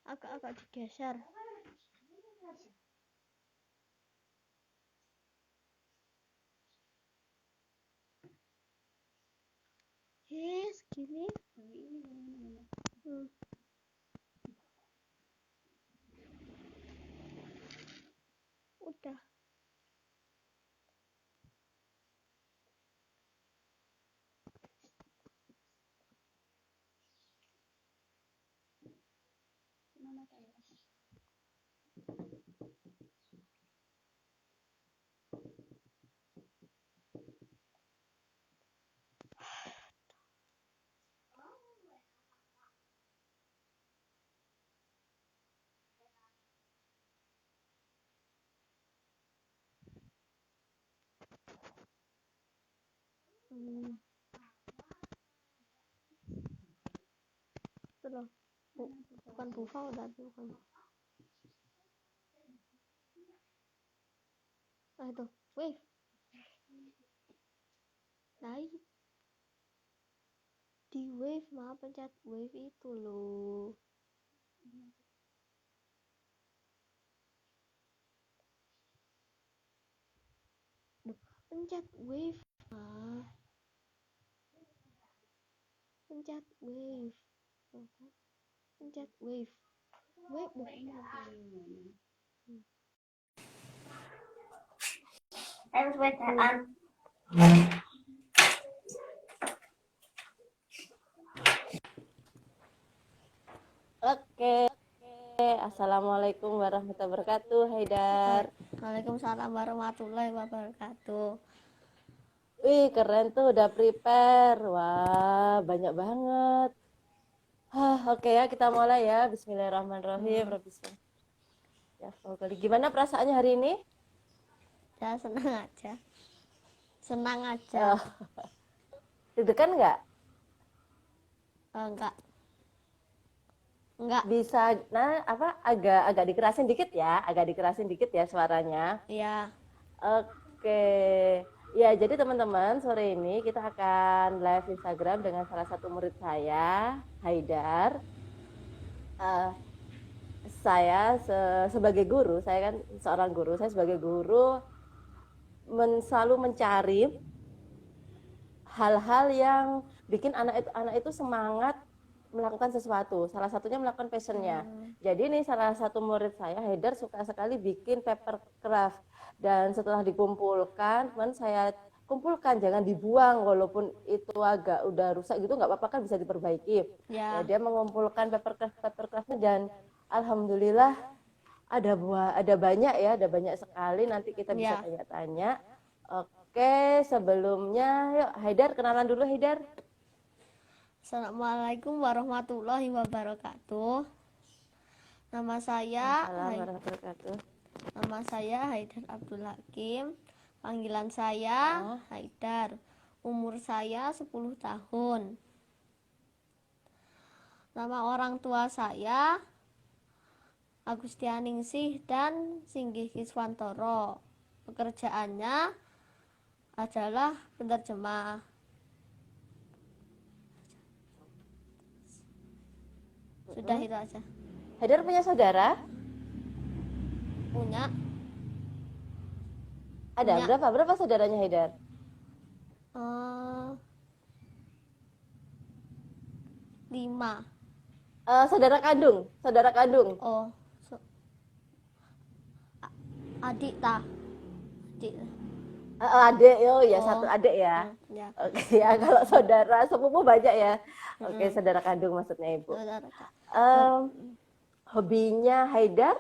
Agak-agak digeser. Segini. Udah. Itu loh. Bukan bufau tapi bukan. Itu wave. Di wave mah pencet wave itu loh. Pencet wave mah. Pencet wave. Pencet wave. Wave bukan. Oke. Assalamualaikum warahmatullahi wabarakatuh, Haidar. Waalaikumsalam warahmatullahi wabarakatuh. Wih, keren tuh, udah prepare. Wah, banyak banget. Oke ya, kita mulai ya. Bismillahirrahmanirrahim. Ya, gimana perasaannya hari ini? Ya, senang aja. Deg-degan nggak? Enggak. Bisa, agak dikerasin dikit ya suaranya. Iya. Oke. Ya, jadi teman-teman, sore ini kita akan live Instagram dengan salah satu murid saya, Haidar. Saya sebagai guru, saya kan seorang guru, saya sebagai guru selalu mencari hal-hal yang bikin anak itu semangat melakukan sesuatu. Salah satunya melakukan passionnya. Jadi ini salah satu murid saya, Haidar, suka sekali bikin paper craft. Dan setelah dikumpulkan, teman saya kumpulkan, jangan dibuang walaupun itu agak udah rusak gitu, nggak apa-apa kan, bisa diperbaiki. Ya, dia mengumpulkan paper craftnya dan alhamdulillah ada banyak sekali. Nanti kita bisa tanya-tanya. Oke, sebelumnya yuk Haidar kenalan dulu, Haidar. Assalamualaikum warahmatullahi wabarakatuh. Nama saya Haidar Abdul Hakim. Panggilan saya Haidar. Umur saya 10 tahun. Nama orang tua saya Agustianingsih dan Singgih Kiswantoro. Pekerjaannya adalah penerjemah. Sudah itu aja. Haidar punya saudara? Punya. Ada berapa saudaranya Haidar? 5. Saudara kandung. Oh, adik tah. Adik, ya, satu adik ya. Ya. Oke, ya, kalau saudara sepupu banyak ya. Oke, saudara kandung maksudnya Ibu. Hobinya Haidar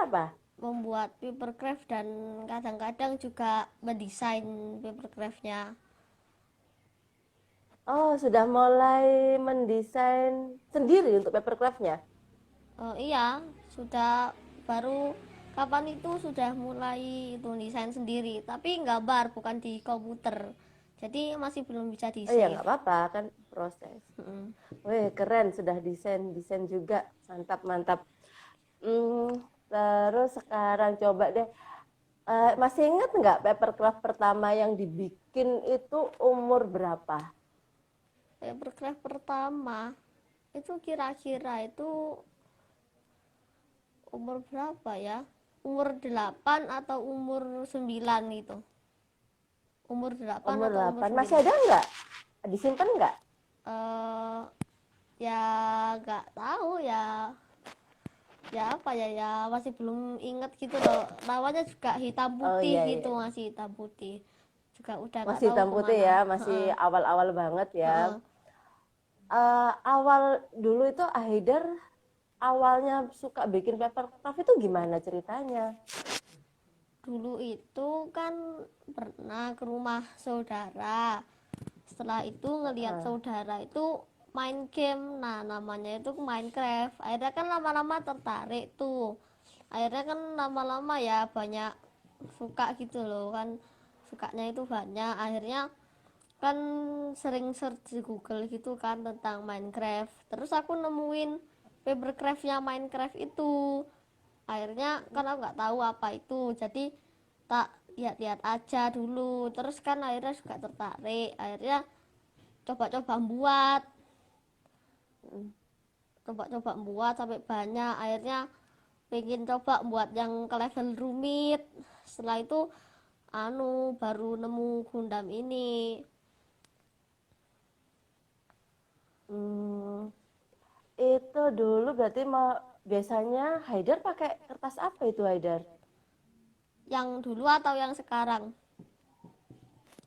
apa? Membuat papercraft dan kadang-kadang juga mendesain papercraftnya. Oh, sudah mulai mendesain sendiri untuk papercraftnya? Iya, sudah baru kapan itu sudah mulai itu desain sendiri, tapi gambar bukan di komputer. Jadi masih belum bisa desain. Oh ya, nggak apa-apa, kan proses. Wih, keren, sudah desain juga, mantap. Terus sekarang coba deh, masih ingat nggak papercraft pertama yang dibikin itu umur berapa? Papercraft pertama itu kira-kira itu umur berapa ya, umur 8 atau umur 9 gitu, umur 8 Umur atau umur 8. Masih 9. ada nggak? Disimpan nggak? eh ya nggak tahu ya, apa ya, masih belum inget gitu loh, namanya juga hitam Oh putih iya, gitu, iya. masih hitam putih, juga udah nggak Masih tahu hitam putih kemana. ya, masih Heeh, awal-awal banget ya. heeh. Awal dulu itu Haidar awalnya suka bikin paper craft itu gimana ceritanya? Dulu itu kan pernah ke rumah saudara, setelah itu ngelihat Heeh. saudara itu main game, nah namanya itu Minecraft, akhirnya kan lama-lama tertarik tuh, akhirnya kan lama-lama ya banyak suka gitu loh kan, sukanya itu banyak, akhirnya kan sering search di Google gitu kan tentang Minecraft, terus aku nemuin papercraftnya Minecraft itu, akhirnya kan aku nggak tahu apa itu, jadi tak lihat-lihat aja dulu, terus kan akhirnya juga tertarik, akhirnya coba-coba buat, sampai banyak, akhirnya pengen coba buat yang ke level rumit, setelah itu baru nemu Gundam ini. Hmm, itu dulu berarti mau biasanya Haidar pakai kertas apa itu Haidar? Yang dulu atau yang sekarang?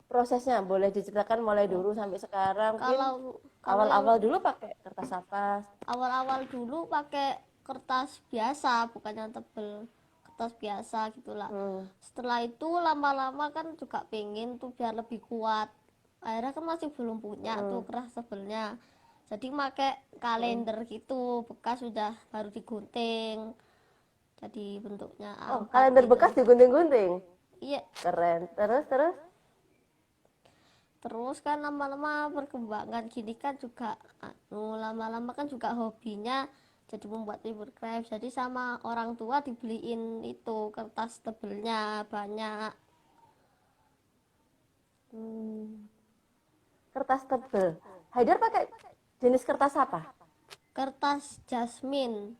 Prosesnya boleh diceritakan mulai Oh, dulu sampai sekarang. Mungkin kalau kalau yang awal-awal dulu pakai kertas apa? awal-awal dulu pakai kertas biasa, bukan yang tebel, kertas biasa gitulah. Hmm. Setelah itu lama-lama kan juga pengen tuh biar lebih kuat, akhirnya kan masih belum punya tuh Hmm. kertas tebelnya, jadi pakai Hmm. kalender gitu bekas, sudah baru digunting jadi bentuknya Oh, A4 kalender gitu. bekas digunting-gunting. Iya, Keren. Terus. terus kan lama-lama perkembangan gini kan juga lama-lama kan juga hobinya jadi membuat papercraft, jadi sama orang tua dibeliin itu kertas tebelnya banyak. Hmm. Kertas tebel. Haidar pakai jenis kertas apa? Kertas jasmine,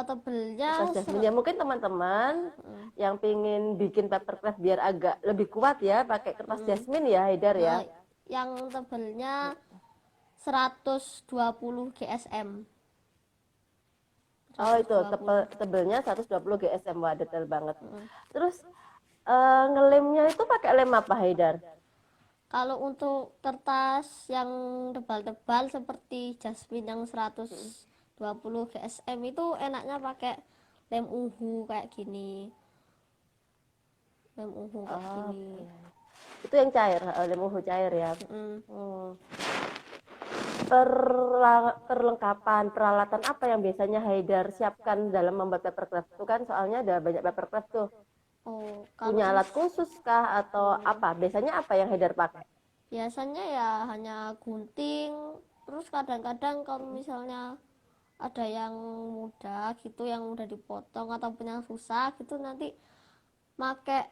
tebelnya Kertas jasmine. Ya mungkin teman-teman yang pingin bikin papercraft biar agak lebih kuat ya, pakai kertas jasmine ya Haidar ya. yang tebelnya 120 GSM, Oh itu 120. tebelnya 120 GSM, wah detail banget. Terus ngelemnya itu pakai lem apa Haidar? Kalau untuk kertas yang tebal-tebal seperti jasmine yang 120 GSM itu enaknya pakai lem uhu kayak gini. Lem uhu kayak Oh, gini. iya. Itu yang cair, lem uhu cair ya. Mm. Hmm. Perlengkapan peralatan apa yang biasanya Haidar siapkan dalam membuat papercraft itu kan soalnya ada banyak papercraft tuh. Oh, kalau Punya alat khusus kah atau apa? Biasanya apa yang Haidar pakai? biasanya ya hanya gunting. Terus kadang-kadang kalau misalnya ada yang mudah gitu, yang mudah dipotong ataupun yang susah gitu, nanti pakai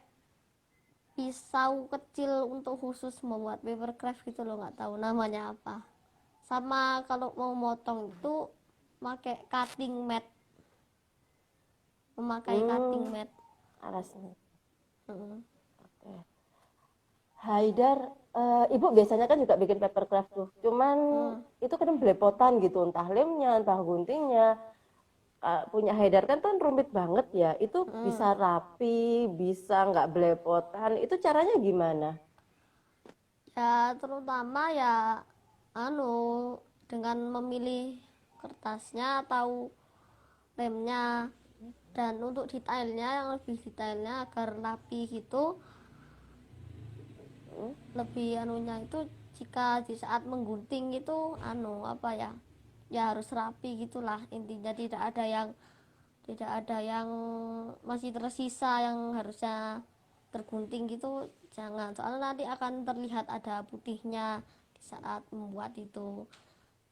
pisau kecil untuk khusus membuat papercraft gitu loh, nggak tahu namanya apa. Sama kalau mau motong itu pakai cutting mat, memakai cutting Hmm, mat. alasnya. Mm. Oke. Haidar, ibu biasanya kan juga bikin papercraft tuh. Cuman itu kan belepotan gitu, entah lemnya, entah guntingnya. Punya Haidar kan rumit banget ya. Itu bisa rapi, bisa nggak belepotan. Itu caranya gimana? Ya terutama ya anu dengan memilih kertasnya atau lemnya, dan untuk detailnya yang lebih detailnya agar rapi gitu, Hmm? lebih anunya itu jika di saat menggunting itu apa ya, ya harus rapi gitulah intinya, tidak ada yang masih tersisa yang harusnya tergunting gitu, jangan, soalnya nanti akan terlihat ada putihnya di saat membuat itu.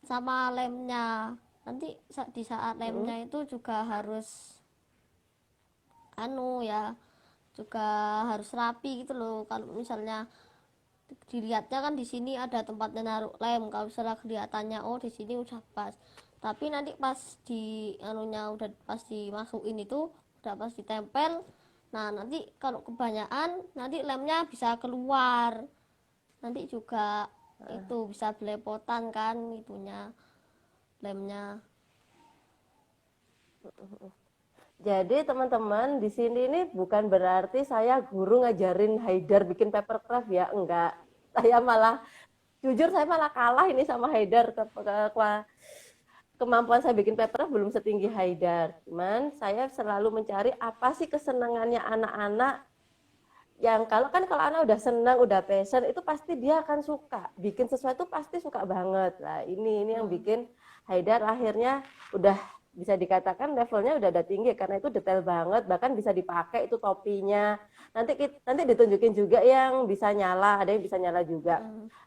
Sama lemnya, nanti di saat Hmm? lemnya itu juga harus ya, juga harus rapi gitu loh, kalau misalnya dilihatnya kan di sini ada tempatnya naruh lem, kalau misalnya kelihatannya oh di sini udah pas, Tapi nanti pas di anunya udah pas dimasukin itu udah pas ditempel, nah nanti kalau kebanyakan nanti lemnya bisa keluar, nanti juga itu bisa belepotan kan itunya lemnya. Jadi teman-teman di sini ini bukan berarti saya guru ngajarin Haidar bikin papercraft ya, enggak. Saya malah jujur saya malah kalah ini sama Haidar kemampuan saya bikin papercraft belum setinggi Haidar. Cuman saya selalu mencari apa sih kesenangannya anak-anak yang kalau anak udah senang, udah passion itu pasti dia akan suka. Bikin sesuatu pasti suka banget. Lah, ini yang bikin Haidar akhirnya udah bisa dikatakan levelnya udah ada tinggi karena itu detail banget, bahkan bisa dipakai itu topinya. Nanti ditunjukin juga yang bisa nyala, ada yang bisa nyala juga.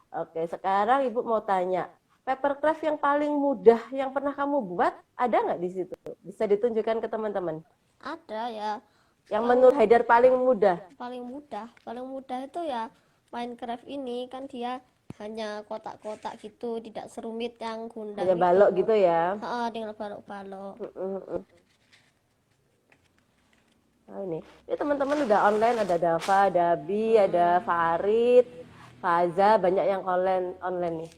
Oke, sekarang Ibu mau tanya, papercraft yang paling mudah yang pernah kamu buat ada nggak di situ? Bisa ditunjukkan ke teman-teman. Ada ya, Yang menurut Haidar paling mudah. paling mudah itu ya Minecraft ini kan dia hanya kotak-kotak gitu, tidak serumit yang Gundam Hanya itu. balok gitu ya. Dengan balok-balok. Nah, ini teman-teman udah online, ada Dava, ada Abi, ada Farid, Faza, banyak yang online nih.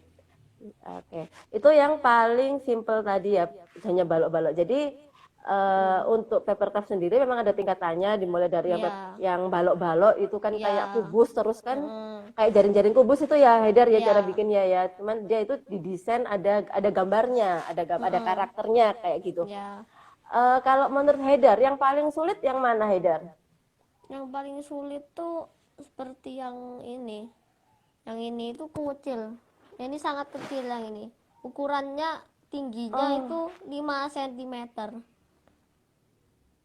Oke, itu yang paling simple tadi ya, hanya balok-balok. Jadi untuk papercraft sendiri memang ada tingkatannya, dimulai dari yang balok-balok itu kan kayak kubus terus kan, kayak jaring-jaring kubus itu ya Haidar ya cara bikinnya ya. Cuman dia itu didesain ada gambarnya, ada karakternya kayak gitu. Kalau menurut Haidar, yang paling sulit yang mana Haidar? Yang paling sulit tuh seperti yang ini. Yang ini itu kecil. Yang ini sangat kecil yang ini. Ukurannya tingginya itu 5 cm.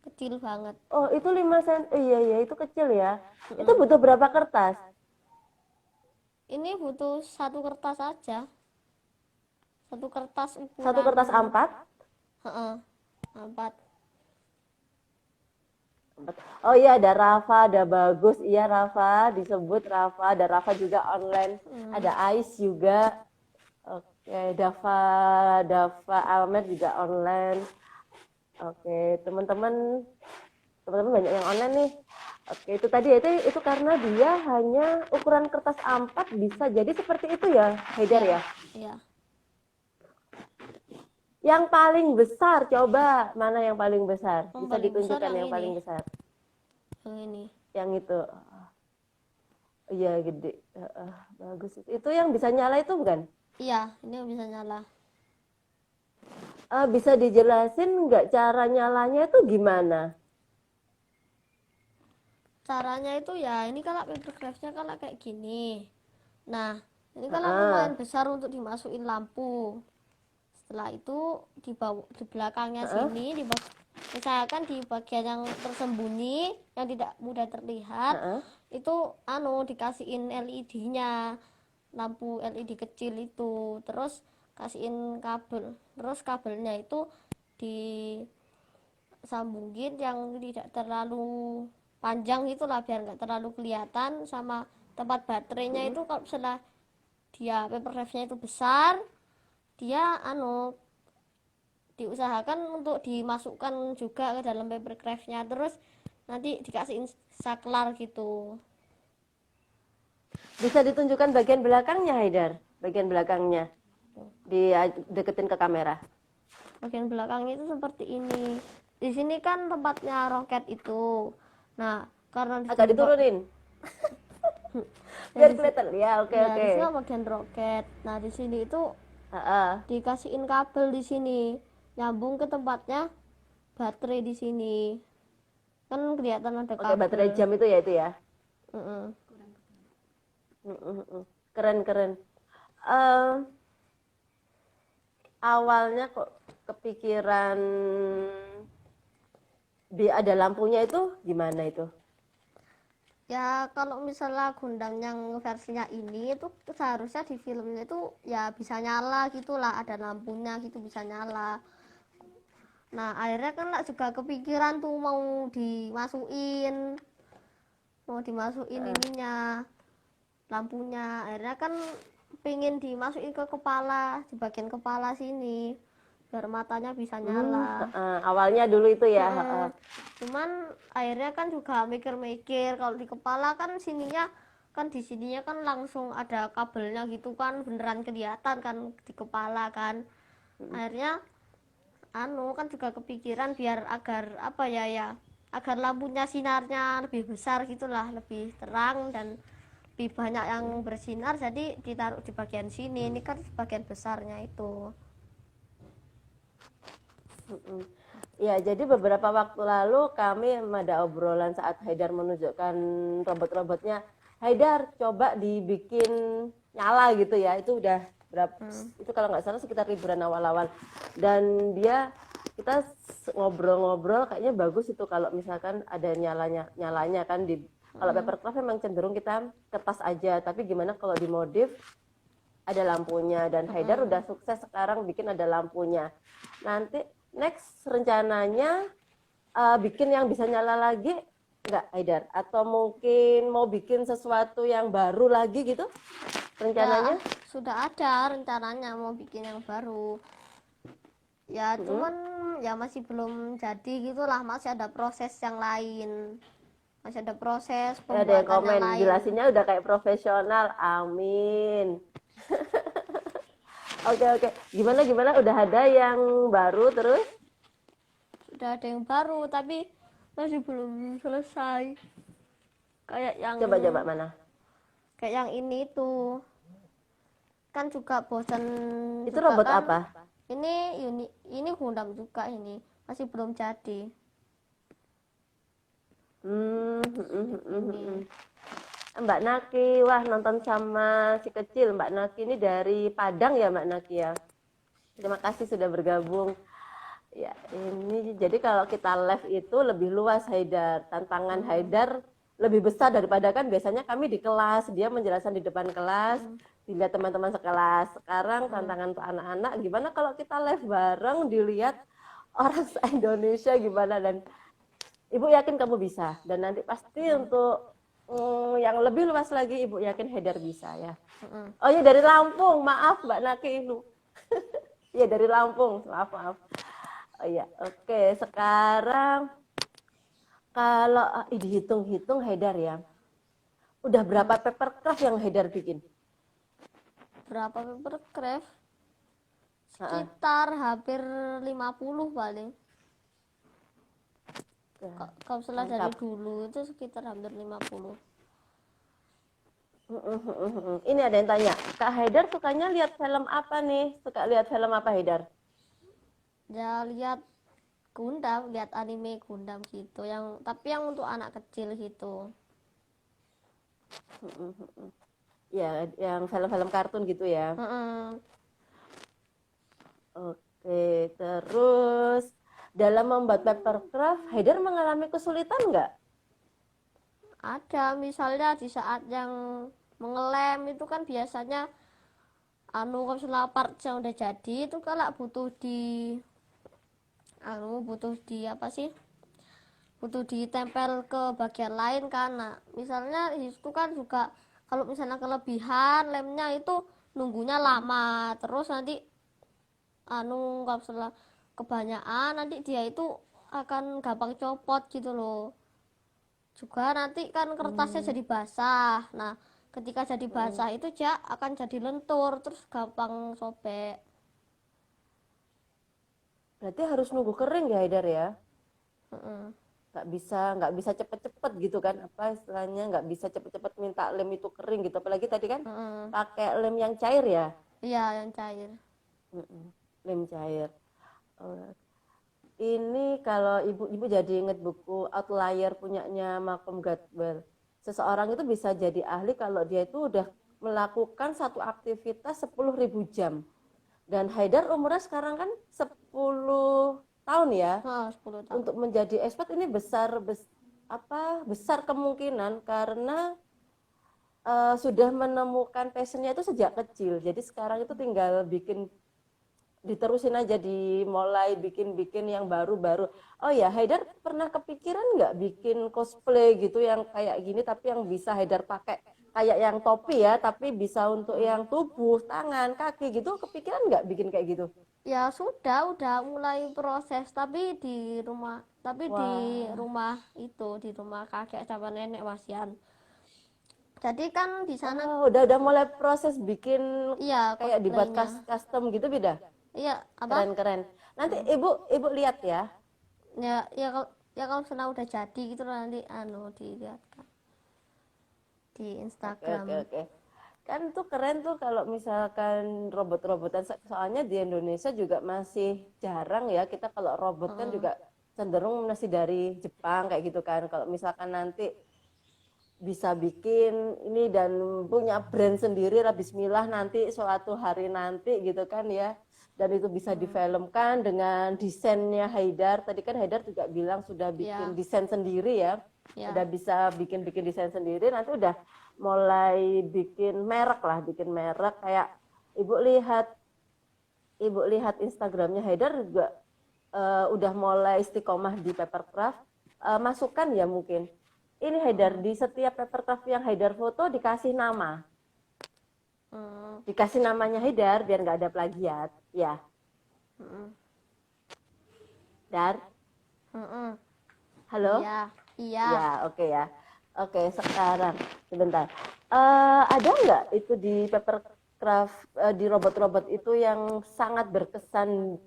Kecil banget. Oh, itu 5 cm. Iya, itu kecil ya. Itu butuh berapa kertas? Ini butuh satu kertas aja. Satu kertas ukuran. Satu kertas A4? A4. Oh iya, ada Rafa, ada Bagus. Iya Rafa, disebut Rafa. Ada Rafa juga online. Ada Ais juga. Oke, Dava Almed juga online. Oke, teman-teman banyak yang online nih. Oke, itu tadi itu karena dia hanya ukuran kertas A4 bisa jadi seperti itu ya, Haidar ya? Iya. Yang paling besar, coba mana yang paling besar? Yang Bisa paling ditunjukkan besar yang yang paling ini. besar. Yang ini. Yang itu. Iya, gede. Bagus. Itu yang bisa nyala itu bukan? Iya, ini yang bisa nyala. Bisa dijelasin nggak cara nyalanya itu gimana? Caranya itu ya ini kalau papercraftnya kalau kayak gini. Nah, ini kalau lumayan besar untuk dimasukin lampu. Setelah itu di belakangnya sini misalkan di bagian yang tersembunyi yang tidak mudah terlihat itu dikasihin LED-nya, lampu LED kecil itu, terus kasihin kabel, terus kabelnya itu disambungin yang tidak terlalu panjang itulah biar nggak terlalu kelihatan, sama tempat baterainya itu kalau misalnya dia papercraftnya itu besar, dia diusahakan untuk dimasukkan juga ke dalam papercraftnya, terus nanti dikasihin saklar gitu. Bisa ditunjukkan bagian belakangnya Haidar, bagian belakangnya deketin ke kamera. Bagian belakangnya itu seperti ini. Di sini kan tempatnya roket itu. Nah, karena agak diturunin biar kelihatan ya. Oke. Di sini bagian roket. Nah, di sini itu dikasihin kabel di sini, nyambung ke tempatnya baterai di sini. Kan kelihatan ada kabel. Baterai jam itu ya Keren. Awalnya kok kepikiran ada lampunya itu gimana itu? Ya kalau misalnya Gundam yang versinya ini itu seharusnya di filmnya itu ya bisa nyala gitulah, ada lampunya gitu bisa nyala. Nah akhirnya kan juga kepikiran tuh mau dimasukin ininya lampunya, akhirnya kan pengen dimasukin ke kepala, di bagian kepala sini biar matanya bisa nyala. Awalnya dulu itu ya. Cuman akhirnya kan juga mikir-mikir, kalau di kepala kan sininya kan di sininya kan langsung ada kabelnya gitu kan, beneran kelihatan kan di kepala kan. Akhirnya kan juga kepikiran biar agar apa ya agar lampunya sinarnya lebih besar gitulah, lebih terang dan lebih banyak yang bersinar, jadi ditaruh di bagian sini. Ini kan bagian besarnya itu. Ya, jadi beberapa waktu lalu kami ada obrolan saat Haidar menunjukkan robot-robotnya. Haidar, coba dibikin nyala gitu ya. Itu udah berapa? Itu kalau nggak salah sekitar liburan awal-awal. Dan kita ngobrol-ngobrol, kayaknya bagus itu kalau misalkan ada nyalanya kan di. Kalau papercraft memang cenderung kita kertas aja, tapi gimana kalau dimodif ada lampunya, dan Haidar udah sukses sekarang bikin ada lampunya. Nanti next rencananya bikin yang bisa nyala lagi nggak, Haidar? Atau mungkin mau bikin sesuatu yang baru lagi gitu rencananya? Ya, sudah ada rencananya mau bikin yang baru. Ya cuman ya masih belum jadi gitulah, masih ada proses yang lain. Masih ada proses Ya, ada yang pembuatan yang komen, lain. jelasinnya udah kayak profesional, amin. Oke. Gimana? Udah ada yang baru terus? Sudah ada yang baru tapi masih belum selesai. Kayak yang Coba mana? Kayak yang ini tuh. Kan juga bosan. Itu juga robot kan. apa? Ini Gundam juga, ini masih belum jadi. Mbak Naki, wah nonton sama si kecil. Mbak Naki ini dari Padang ya, Mbak Naki ya. Terima kasih sudah bergabung. Ya, ini jadi kalau kita live itu lebih luas, Haidar. Tantangan Haidar lebih besar daripada kan biasanya kami di kelas, dia menjelaskan di depan kelas, dilihat teman-teman sekelas. Sekarang tantangan untuk anak-anak, gimana kalau kita live bareng dilihat orang se-Indonesia gimana, dan Ibu yakin kamu bisa, dan nanti pasti untuk yang lebih luas lagi Ibu yakin Haidar bisa ya. Oh iya, dari Lampung, maaf Mbak Naki itu. Iya, dari Lampung, maaf. Oh iya, oke. Sekarang kalau dihitung-hitung Haidar ya, udah berapa papercraft yang Haidar bikin? Berapa papercraft? Sekitar hampir 50 paling. Kalau salah dari dulu itu sekitar hampir 50. Ini ada yang tanya, Kak Haidar sukanya lihat film apa nih? Suka lihat film apa Haidar? Ya lihat Gundam, lihat anime Gundam gitu, tapi yang untuk anak kecil gitu. Ya, yang film-film kartun gitu ya. Oke, terus dalam membuat papercraft, Haidar mengalami kesulitan nggak? Ada, misalnya di saat yang mengelem itu kan biasanya kalau part yang udah jadi itu kalau butuh apa sih? Butuh ditempel ke bagian lain kan. Nah, misalnya itu kan juga kalau misalnya kelebihan lemnya itu nunggunya lama, terus nanti kalau misalnya kebanyakan nanti dia itu akan gampang copot gitu loh. Juga nanti kan kertasnya jadi basah. Nah, ketika jadi basah itu dia akan jadi lentur, terus gampang sobek. Berarti harus nunggu kering ya Haidar ya? Mm-mm. Nggak bisa cepet-cepet gitu kan, apa istilahnya, nggak bisa cepet-cepet minta lem itu kering gitu, apalagi tadi kan pakai lem yang cair ya. Iya, yang cair. Lem cair. Ini kalau ibu jadi inget buku Outlier punyanya Malcolm Gladwell, seseorang itu bisa jadi ahli kalau dia itu udah melakukan satu aktivitas 10.000 jam. Dan Haidar umurnya sekarang kan 10 tahun ya. 10 tahun. Untuk menjadi expert ini besar kemungkinan karena sudah menemukan passionnya itu sejak kecil. Jadi sekarang itu tinggal bikin diterusin aja, dimulai bikin-bikin yang baru-baru. Oh ya, Haidar pernah kepikiran nggak bikin cosplay gitu yang kayak gini, tapi yang bisa Haidar pakai kayak yang topi ya, tapi bisa untuk yang tubuh, tangan, kaki gitu, kepikiran nggak bikin kayak gitu? Ya sudah, udah mulai proses, tapi di Wah, rumah itu, di rumah kakek sama nenek Wasian. Jadi kan di sana, oh udah mulai proses bikin iya kayak dibuat cosplaynya. custom gitu beda. Iya apa? Keren-keren. Nanti ibu lihat ya. Ya kalau misalnya udah jadi gitu loh, nanti dilihat kan di Oke, Instagram. oke, oke. Kan tuh keren tuh kalau misalkan robot-robotan. Soalnya di Indonesia juga masih jarang ya. Kita kalau robot kan juga cenderung masih dari Jepang kayak gitu kan. Kalau misalkan nanti bisa bikin ini dan punya brand sendiri lah, bismillah nanti suatu hari nanti gitu kan ya, dan itu bisa difilmkan dengan desainnya Haidar. Tadi kan Haidar juga bilang sudah bikin Ya, desain sendiri ya, ya. udah bisa bikin desain sendiri, nanti udah mulai bikin merek lah, bikin merek kayak ibu lihat Instagramnya Haidar juga udah mulai istiqomah di papercraft. Masukan ya mungkin ini Haidar, di setiap papercraft yang Haidar foto dikasih nama, Hmm, dikasih namanya Haidar biar nggak ada plagiat ya. hmm, Dar, hmm. halo Iya, iya. ya, oke ya, oke. Sekarang sebentar, ada nggak itu di papercraft, di robot-robot itu yang sangat berkesan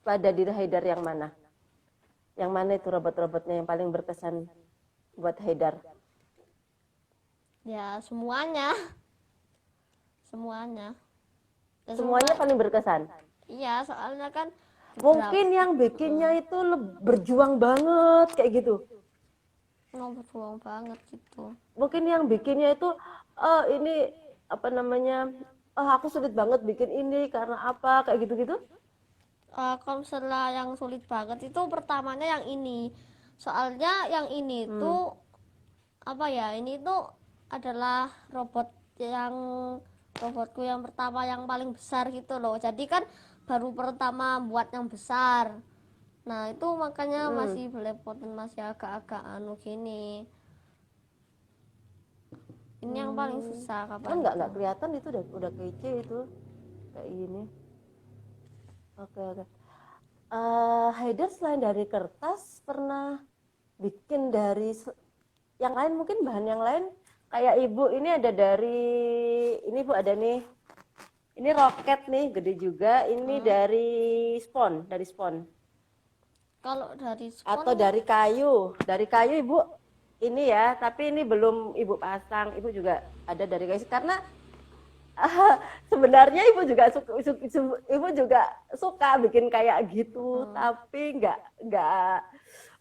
pada diri Haidar, yang mana itu robot-robotnya yang paling berkesan buat Haidar? Ya semuanya, semuanya. Ya, Semuanya paling berkesan. iya, soalnya kan Mungkin yang bikinnya itu berjuang banget kayak gitu. berjuang banget gitu. Mungkin yang bikinnya itu ini apa namanya? Aku sulit banget bikin ini karena apa kayak gitu-gitu. Kalau misalnya yang sulit banget itu pertamanya yang ini. Soalnya yang ini tuh apa ya? Ini tuh adalah yang robotku yang pertama yang paling besar gitu loh. Jadi kan baru pertama buat yang besar. Nah, itu makanya masih belepotan, masih agak-agak gini. Ini yang paling susah Kan kapan nggak itu. kelihatan itu udah kece itu kayak gini. Oke, oke. Haidar selain dari kertas pernah bikin dari yang lain, mungkin bahan yang lain kayak ibu ini ada dari ini bu, ada nih, ini roket nih gede juga, ini dari spon Kalau dari atau spon, dari kayu ibu ini ya, tapi ini belum ibu pasang. Ibu juga ada dari kayu karena sebenarnya ibu juga suka bikin kayak gitu, tapi nggak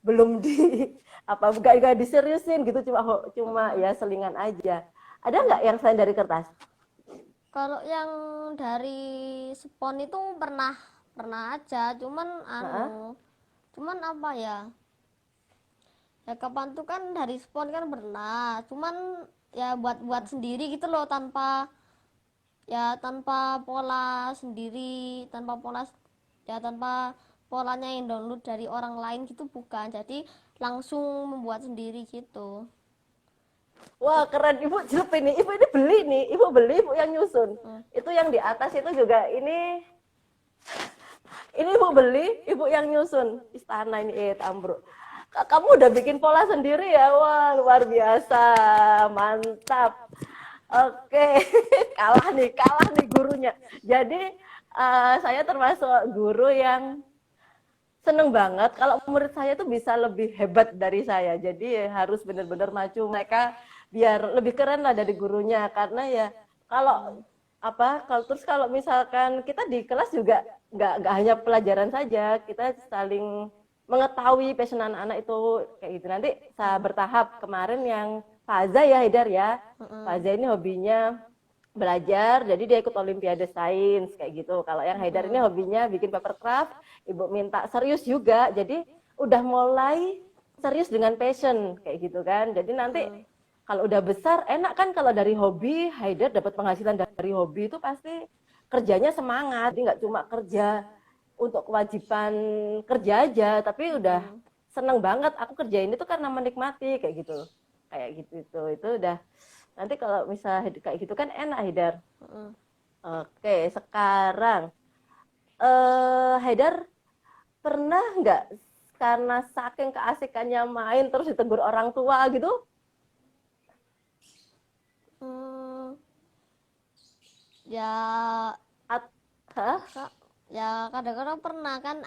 belum di apa nggak diseriusin gitu, cuma ya selingan aja. Ada nggak yang selain dari kertas? kalau yang dari spon itu pernah pernah aja, cuman apa ya? Ya kapan tuh kan dari spon kan pernah, cuman ya buat sendiri gitu loh, tanpa pola sendiri, tanpa polanya yang download dari orang lain gitu, bukan. Jadi langsung membuat sendiri gitu. Wah keren, ibu jelup ini, ibu beli, ibu yang nyusun. Itu yang di atas itu juga ini ibu yang nyusun istana ini, ambruk. Kamu udah bikin pola sendiri ya? Wah, luar biasa. Mantap. Oke, kalah nih gurunya. Jadi saya termasuk guru yang seneng banget kalau murid saya tuh bisa lebih hebat dari saya. Jadi harus benar-benar maju mereka biar lebih keren lah dari gurunya. Karena ya kalau kalau misalkan kita di kelas juga nggak hanya pelajaran saja, kita saling mengetahui passion anak-anak itu kayak gitu. Nanti saya bertahap. Kemarin yang Faza ya, Haidar ya, Faza ini hobinya belajar, jadi dia ikut olimpiade sains kayak gitu. Kalau yang Haidar ini hobinya bikin papercraft, ibu minta serius juga, jadi udah mulai serius dengan passion kayak gitu kan. Jadi nanti kalau udah besar enak kan, kalau dari hobi Haidar dapat penghasilan dari hobi itu pasti kerjanya semangat, jadi nggak cuma kerja untuk kewajiban kerja aja, tapi udah seneng banget aku kerjain itu karena menikmati kayak gitu, itu udah. Nanti kalau misalnya kayak gitu kan enak, Haidar. Mm-mm. Oke, sekarang Haidar pernah nggak karena saking keasikannya main terus ditegur orang tua gitu? Hmm, ya At Hah? Kak, ya kadang-kadang pernah kan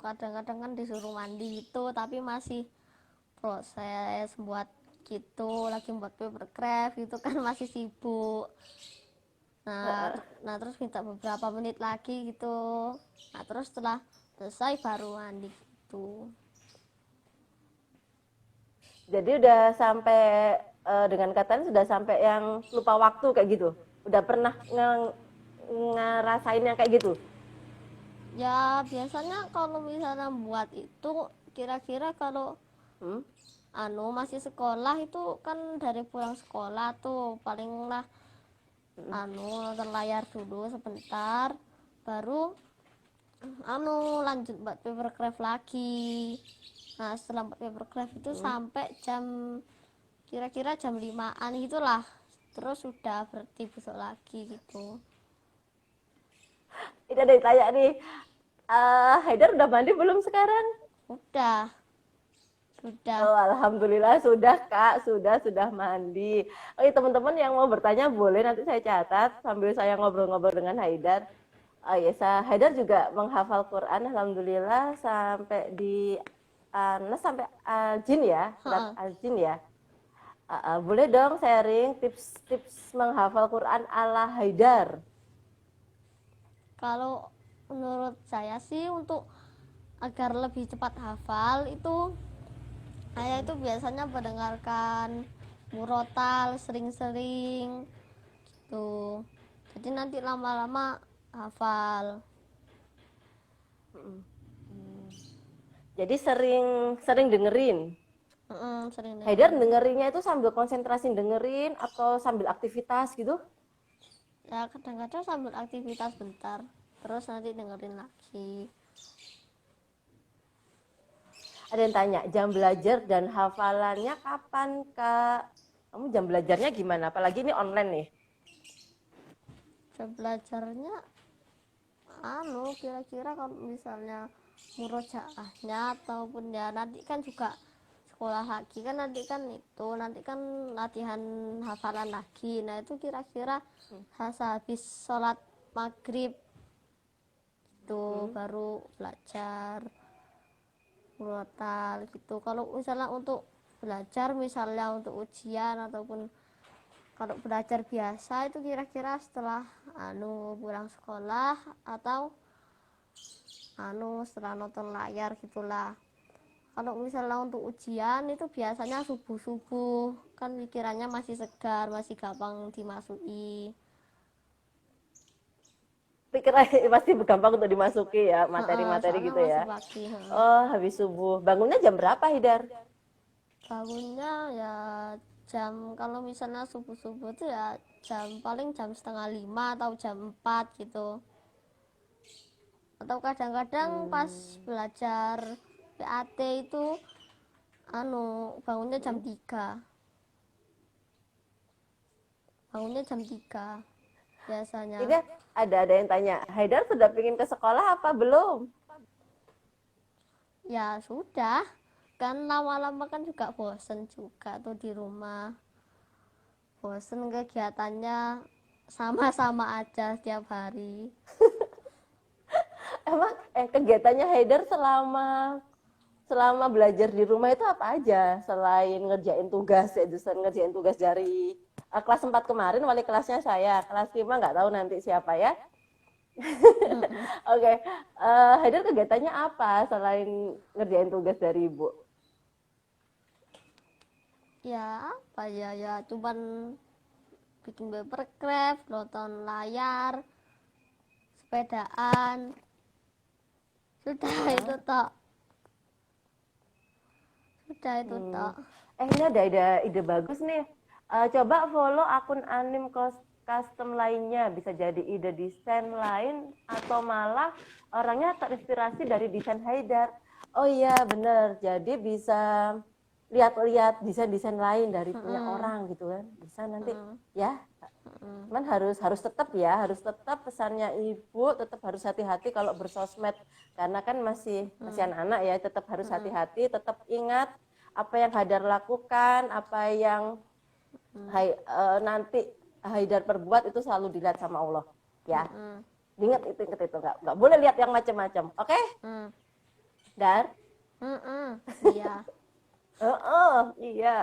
kadang-kadang kan disuruh mandi itu tapi masih proses buat gitu, lagi buat paper craft itu kan masih sibuk. Nah terus minta beberapa menit lagi gitu. Nah terus setelah selesai baru mandi gitu. Jadi udah sampai dengan katanya sudah sampai yang lupa waktu kayak gitu. Udah pernah ngerasain yang kayak gitu? Ya biasanya kalau misalnya buat itu kira-kira kalau Hmm? masih sekolah itu kan dari pulang sekolah tuh paling lah nonton layar dulu sebentar baru lanjut buat paper craft lagi. Nah setelah buat paper craft itu sampai jam kira-kira jam 5-an gitulah, terus sudah berarti besok lagi gitu. Ini ada yang tanya nih, Haidar udah mandi belum sekarang? Udah sudah. Oh, alhamdulillah sudah Kak, sudah mandi. Oke, teman-teman yang mau bertanya boleh nanti saya catat sambil saya ngobrol-ngobrol dengan Haidar. Oh ya, Haidar juga menghafal Quran, alhamdulillah sampai di Anas sampai Al-Jin ya, surat Ha-ha. Al-Jin ya. Boleh dong sharing tips-tips menghafal Quran ala Haidar. Kalau menurut saya sih untuk agar lebih cepat hafal itu saya itu biasanya mendengarkan murotal sering-sering tuh, jadi nanti lama-lama hafal. Jadi sering dengerin. Sering Haidar dengerin. dengerinnya itu sambil konsentrasi dengerin atau sambil aktivitas gitu? Ya kadang-kadang sambil aktivitas bentar terus nanti dengerin lagi. Ada yang tanya, jam belajar dan hafalannya kapan, Kak? Kamu jam belajarnya gimana? Apalagi ini online nih. Saya belajarnya kira-kira kalau misalnya murojaahnya ataupun ya nanti kan juga sekolah lagi kan nanti kan latihan hafalan lagi. Nah itu kira-kira habis sholat maghrib itu baru belajar murotal gitu. Kalau misalnya untuk belajar misalnya untuk ujian ataupun kalau belajar biasa itu kira-kira setelah pulang sekolah atau setelah nonton layar gitulah. Kalau misalnya untuk ujian itu biasanya subuh-subuh kan pikirannya masih segar, masih gampang dimasuki. Pikirnya pasti gampang untuk dimasuki ya, materi-materi Soalnya gitu masih ya. pagi. Oh, habis subuh. Bangunnya jam berapa, Hidar? Bangunnya ya jam, kalau misalnya subuh-subuh itu ya paling jam setengah 5 atau jam 4 gitu. Atau kadang-kadang pas belajar PAT itu bangunnya jam 3. Bangunnya jam 3 biasanya. Ini ada yang tanya, Haidar sudah pengen ke sekolah apa belum? Ya sudah, kan lama-lama kan juga bosen juga tuh di rumah. Bosen kegiatannya sama-sama aja setiap hari. Emang kegiatannya Haidar selama selama belajar di rumah itu apa aja selain ngerjain tugas ya, selain ngerjain tugas dari kelas 4 kemarin wali kelasnya saya, kelas 5 nggak tahu nanti siapa ya. Oke, Haidar kegiatannya apa selain ngerjain tugas dari Ibu? Ya apa ya cuman bikin paper craft, nonton layar, sepedaan, sudah itu tok. Sudah itu tok. Ini ada ide bagus nih. Coba follow akun Anim custom lainnya, bisa jadi ide desain lain atau malah orangnya terinspirasi dari desain Haidar. Oh iya bener, jadi bisa lihat-lihat desain-desain lain dari punya orang gitu kan, bisa nanti ya. Cuman harus tetap ya, harus tetap pesannya ibu, tetap harus hati-hati kalau bersosmed karena kan masih anak-anak ya, tetap harus hati-hati, tetap ingat apa yang Haidar lakukan, apa yang nanti Haidar perbuat itu selalu dilihat sama Allah ya. Ingat itu nggak boleh lihat yang macam-macam, oke? Dar? Iya. Iya.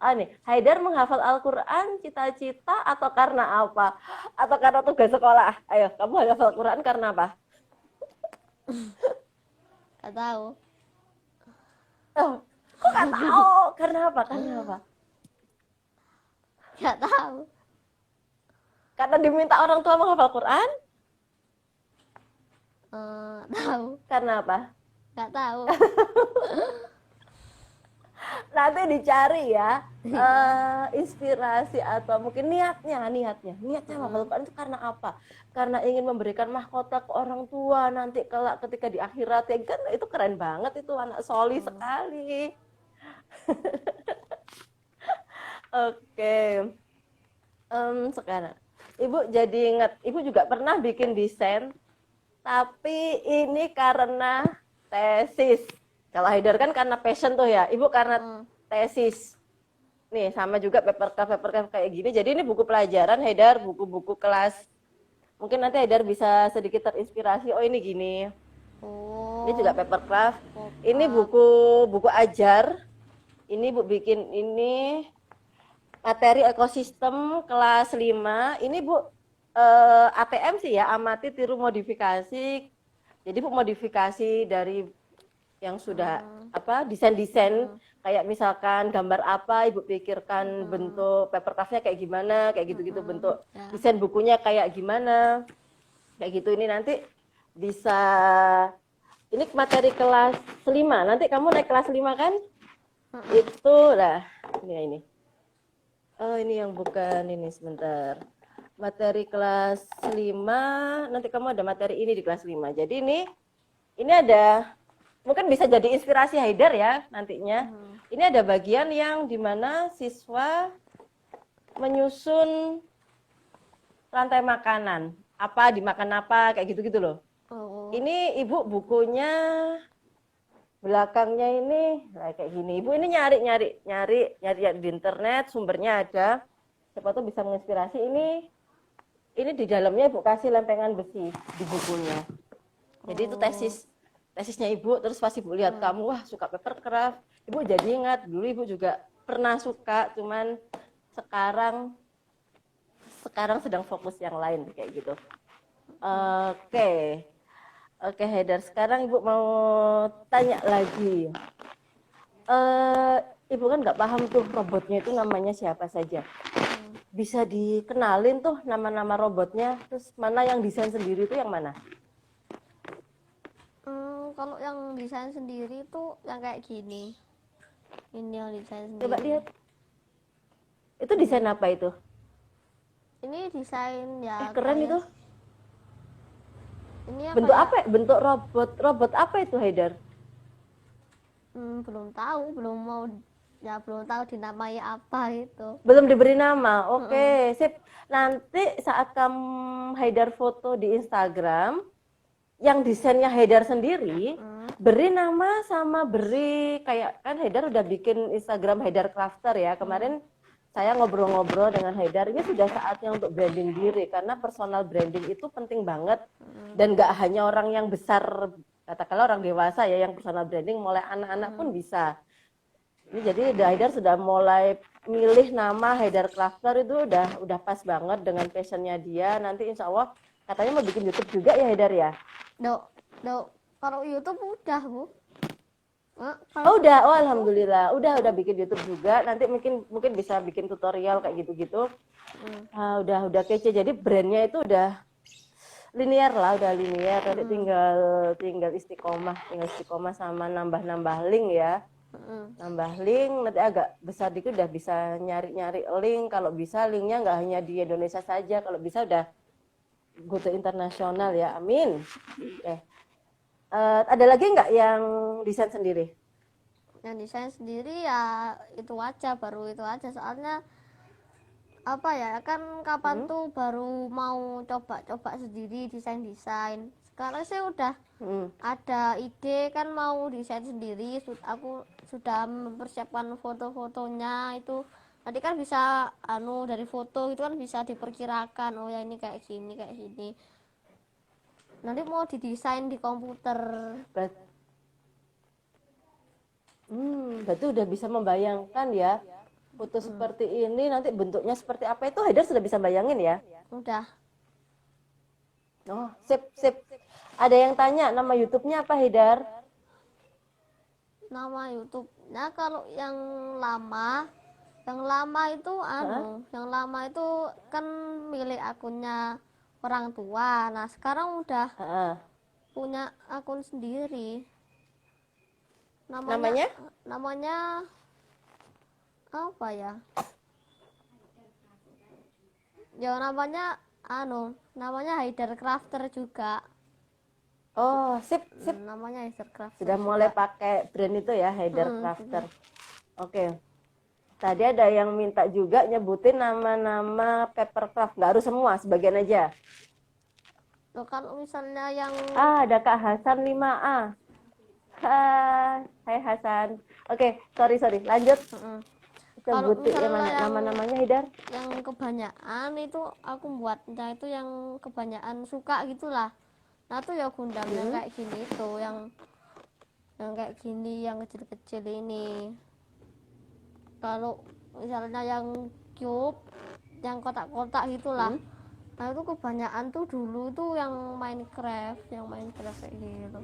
Nih, Haidar menghafal Al-Quran cita-cita atau karena apa? Atau karena tugas sekolah? Ayo, kamu hafal Al-Quran karena apa? Gak tahu. Oh, kok nggak tahu? Karena apa? Karena apa? Gak tahu. Karena diminta orang tua menghafal Quran? Tahu. Karena apa? Gak tahu. Nanti dicari ya inspirasi atau mungkin niatnya menghafal Quran itu karena apa? Karena ingin memberikan mahkota ke orang tua nanti kalau ketika di akhirat ya kan, itu keren banget, itu anak soli sekali. Oke. Sekarang ibu jadi ingat, ibu juga pernah bikin desain tapi ini karena tesis. Kalau Haidar kan karena passion tuh ya, ibu karena tesis. Nih sama juga paper craft kayak gini. Jadi ini buku pelajaran Haidar, buku-buku kelas. Mungkin nanti Haidar bisa sedikit terinspirasi. Oh ini gini. Oh. Ini juga paper craft. Ini buku ajar. Ini bu bikin ini materi ekosistem kelas 5. Ini bu ATM sih ya, amati tiru modifikasi. Jadi bu modifikasi dari yang sudah desain-desain kayak misalkan gambar apa ibu pikirkan bentuk paper craft-nya kayak gimana, kayak gitu-gitu, bentuk desain bukunya kayak gimana, kayak gitu. Ini nanti bisa, ini materi kelas 5, nanti kamu naik kelas 5 kan, itu lah ini oh ini yang bukan ini, sebentar, materi kelas 5 nanti kamu ada materi ini di kelas 5. Jadi ini ada, mungkin bisa jadi inspirasi Haidar ya nantinya. Ini ada bagian yang dimana siswa menyusun rantai makanan, apa dimakan apa, kayak gitu-gitu loh. Ini ibu bukunya belakangnya ini kayak gini. Ibu ini nyari di internet, sumbernya ada. Siapa tuh bisa menginspirasi. Ini di dalamnya ibu kasih lempengan besi di bukunya. Jadi itu tesisnya ibu. Terus pas ibu lihat kamu wah suka paper craft, ibu jadi ingat dulu ibu juga pernah suka, cuman sekarang sedang fokus yang lain kayak gitu. Oke Haidar, sekarang ibu mau tanya lagi. Ibu kan nggak paham tuh robotnya itu namanya siapa saja. Bisa dikenalin tuh nama-nama robotnya, terus mana yang desain sendiri itu yang mana? Kalau yang desain sendiri tuh yang kayak gini. Ini yang desain sendiri. Coba lihat. Itu desain apa itu? Ini desain ya. Keren itu. Ini bentuk apa? Bentuk robot apa itu Haidar? Belum tahu dinamai apa itu. Belum diberi nama. Oke, sip. Nanti saat kamu Haidar foto di Instagram yang desainnya Haidar sendiri, beri nama sama beri kayak, kan Haidar udah bikin Instagram Haidar Crafter ya. Kemarin saya ngobrol-ngobrol dengan Haidar, ini sudah saatnya untuk branding diri karena personal branding itu penting banget. Dan nggak hanya orang yang besar, katakanlah orang dewasa ya yang personal branding, mulai anak-anak pun bisa. Ini jadi Haidar sudah mulai milih nama Haidar Crafter, itu udah pas banget dengan passionnya dia. Nanti insya Allah katanya mau bikin YouTube juga ya Haidar ya? Kalau YouTube udah Bu. Oh udah, oh alhamdulillah, udah bikin YouTube juga. Nanti mungkin bisa bikin tutorial kayak gitu-gitu. Udah kece. Jadi brandnya itu udah linear lah, Nanti tinggal istiqomah sama nambah link ya. Mm-mm. Nambah link, nanti agak besar dikit udah bisa nyari-nyari link. Kalau bisa linknya nggak hanya di Indonesia saja, kalau bisa udah go to internasional ya, amin. Ada lagi nggak yang desain sendiri? Yang desain sendiri ya itu aja, baru itu aja. Soalnya apa ya, kan kapan Hmm? tuh baru mau coba-coba sendiri desain-desain. Sekarang sih udah Hmm. ada ide kan mau desain sendiri. Aku sudah mempersiapkan foto-fotonya itu. Nanti kan bisa dari foto itu kan bisa diperkirakan, oh ya ini kayak gini kayak gini. Nanti mau didesain di komputer. Ber- Berarti udah bisa membayangkan ya, foto seperti ini nanti bentuknya seperti apa itu Haidar sudah bisa bayangin ya? Udah. Oh, sip, sip. Ada yang tanya nama YouTube-nya apa Haidar? Nama YouTube-nya kalau yang lama itu Hah? yang lama itu kan milik akunnya orang tua. Nah, sekarang udah Ah, punya akun sendiri. Namanya namanya? namanya apa ya? Ya namanya Haider Crafter juga. Oh, sip, sip. Namanya Haider Crafter Sudah mulai juga. pakai brand itu ya, Haidar Sudah. Crafter. Oke. Tadi ada yang minta juga nyebutin nama-nama papercraft. Nggak harus semua, sebagian aja. Loh, kalau misalnya yang Ada Kak Hasan 5A. Hai Hasan. Oke, sorry, sorry. Lanjut. mm, kalau Sebutin yang misalnya mana? yang Nama-namanya, Haidar? yang kebanyakan itu aku buatnya itu yang kebanyakan suka gitulah. Nah tuh ya Gundam yang Hmm. kayak gini itu yang kayak gini yang kecil-kecil ini. Kalau misalnya yang cube yang kotak-kotak gitulah. Hmm. Nah itu kebanyakan tuh dulu tuh yang Minecraft kayak gitu.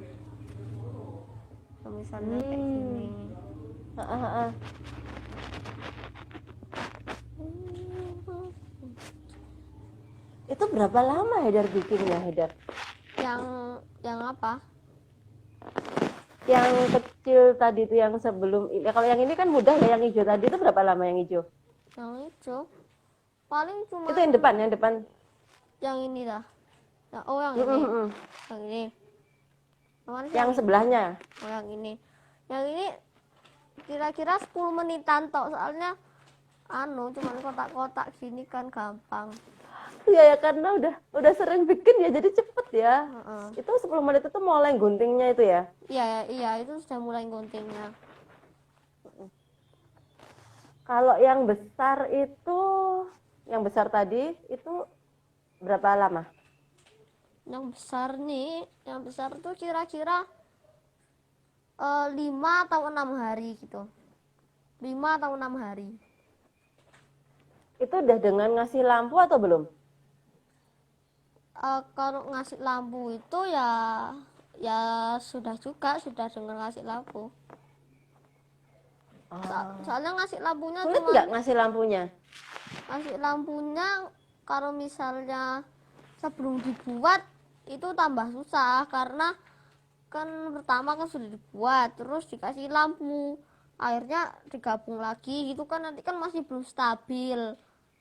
Yang misalnya kayak gini. Ah, ah, ah. Itu berapa lama Haidar bikinnya, Haidar? Yang yang apa? Yang kecil tadi itu yang sebelum ini. Kalau yang ini kan mudah ya, yang hijau tadi itu berapa lama yang hijau? Yang itu paling Itu cuman yang depan. yang ini dah. Yang Mm, ini. mm, mm. Yang ini. Mana sih Yang yang ini? sebelahnya. Yang ini. Yang ini kira-kira 10 menitan tok, soalnya cuman kotak-kotak gini kan gampang. Iya ya karena udah sering bikin ya jadi cepet ya. Heeh. Itu 10 menit itu mulai guntingnya itu ya. Iya, iya itu sudah mulai guntingnya. Kalau yang besar itu, yang besar tadi itu berapa lama? Yang besar tuh kira-kira 5 atau 6 hari gitu. 5 atau 6 hari. Itu udah dengan ngasih lampu atau belum? Kalau ngasih lampu itu ya sudah dengan ngasih lampu. Soalnya ngasih lampunya Sulit nggak ngasih lampunya? kalau misalnya sebelum dibuat itu tambah susah, karena kan pertama kan sudah dibuat terus dikasih lampu, akhirnya digabung lagi gitu kan, nanti kan masih belum stabil,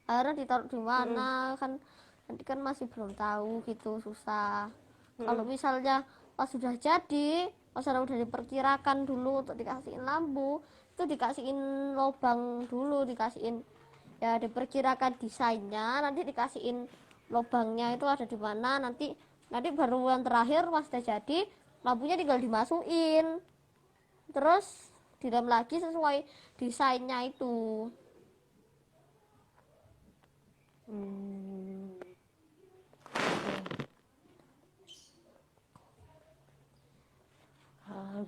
akhirnya ditaruh di mana kan nanti kan masih belum tahu gitu, susah. Kalau misalnya pas sudah jadi, pas udah diperkirakan dulu untuk dikasihin lampu, itu dikasihin lubang dulu, dikasihin ya diperkirakan desainnya, nanti dikasihin lubangnya itu ada di mana, nanti baru yang terakhir pas udah jadi lampunya tinggal dimasukin terus direm lagi sesuai desainnya itu.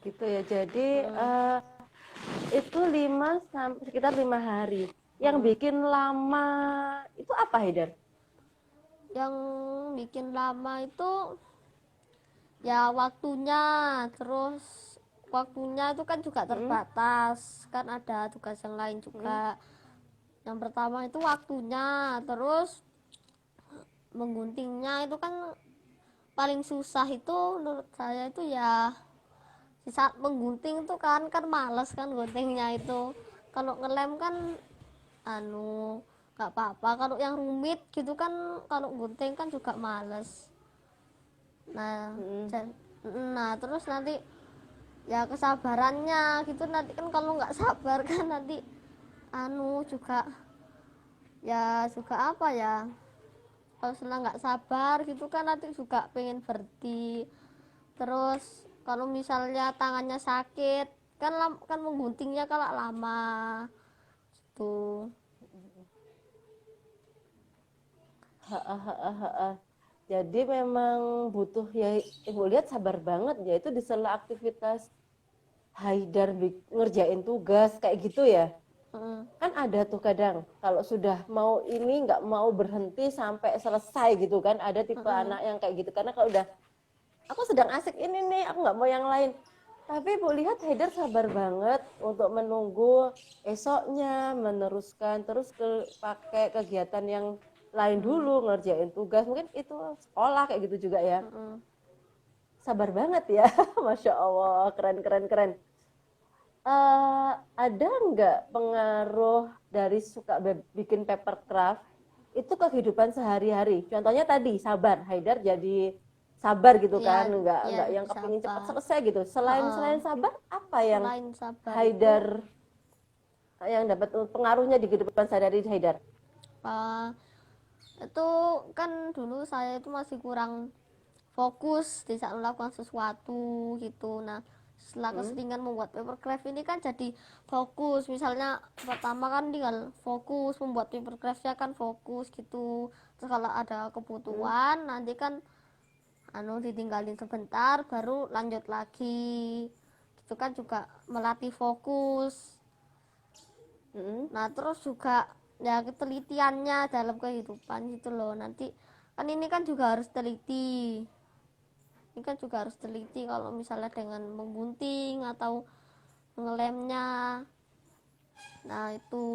Gitu ya. Jadi itu sekitar 5 hari. Yang bikin lama itu apa, Haidar? Yang bikin lama itu ya waktunya itu kan juga terbatas, kan ada tugas yang lain juga. Yang pertama itu waktunya, terus mengguntingnya itu kan paling susah itu menurut saya itu ya di saat menggunting tuh kan males kan guntingnya itu. Kalau ngelem kan nggak apa-apa, kalau yang rumit gitu kan kalau gunting kan juga males. Nah, Mm-mm. nah terus nanti ya kesabarannya gitu, nanti kan kalau nggak sabar kan nanti juga ya juga apa ya, kalau setelah nggak sabar gitu kan nanti juga pengen berhenti. Terus kalau misalnya tangannya sakit kan kan mengguntingnya kalau lama tuh. Ha, ha, ha, ha, ha. Jadi memang butuh ya, ibu lihat sabar banget ya itu di sela aktivitas Haidar ngerjain tugas kayak gitu ya. Mm, Kan ada tuh kadang kalau sudah mau ini nggak mau berhenti sampai selesai gitu kan, ada tipe mm, anak yang kayak gitu karena kalau udah aku sedang asik ini nih aku nggak mau yang lain, tapi Bu lihat Haidar sabar banget untuk menunggu esoknya meneruskan terus pakai kegiatan yang lain dulu, ngerjain tugas mungkin itu sekolah kayak gitu juga ya. mm. Sabar banget ya. Masya Allah, keren keren keren. Ada nggak pengaruh dari suka bikin paper craft itu ke kehidupan sehari-hari? Contohnya tadi sabar, Haidar jadi sabar gitu Ya, kan, nggak ya yang kepingin cepat sabar. selesai gitu. Selain sabar, apa yang Selain sabar itu Haidar yang dapat pengaruhnya di kehidupan sehari-hari Haidar? uh, itu kan dulu saya itu masih kurang fokus di saat melakukan sesuatu gitu. Nah, setelah Hmm? keseringan membuat papercraft ini kan jadi fokus. Misalnya pertama kan tinggal fokus membuat papercraftnya kan fokus gitu. Terus kalau ada Hmm? kebutuhan nanti kan ditinggalin sebentar baru lanjut lagi. Itu kan juga melatih fokus. Hmm? Nah, terus juga ya ketelitiannya dalam kehidupan gitu loh. Nanti kan ini kan juga harus teliti. Ini kan juga harus teliti kalau misalnya dengan menggunting atau ngelemnya. Nah, itu.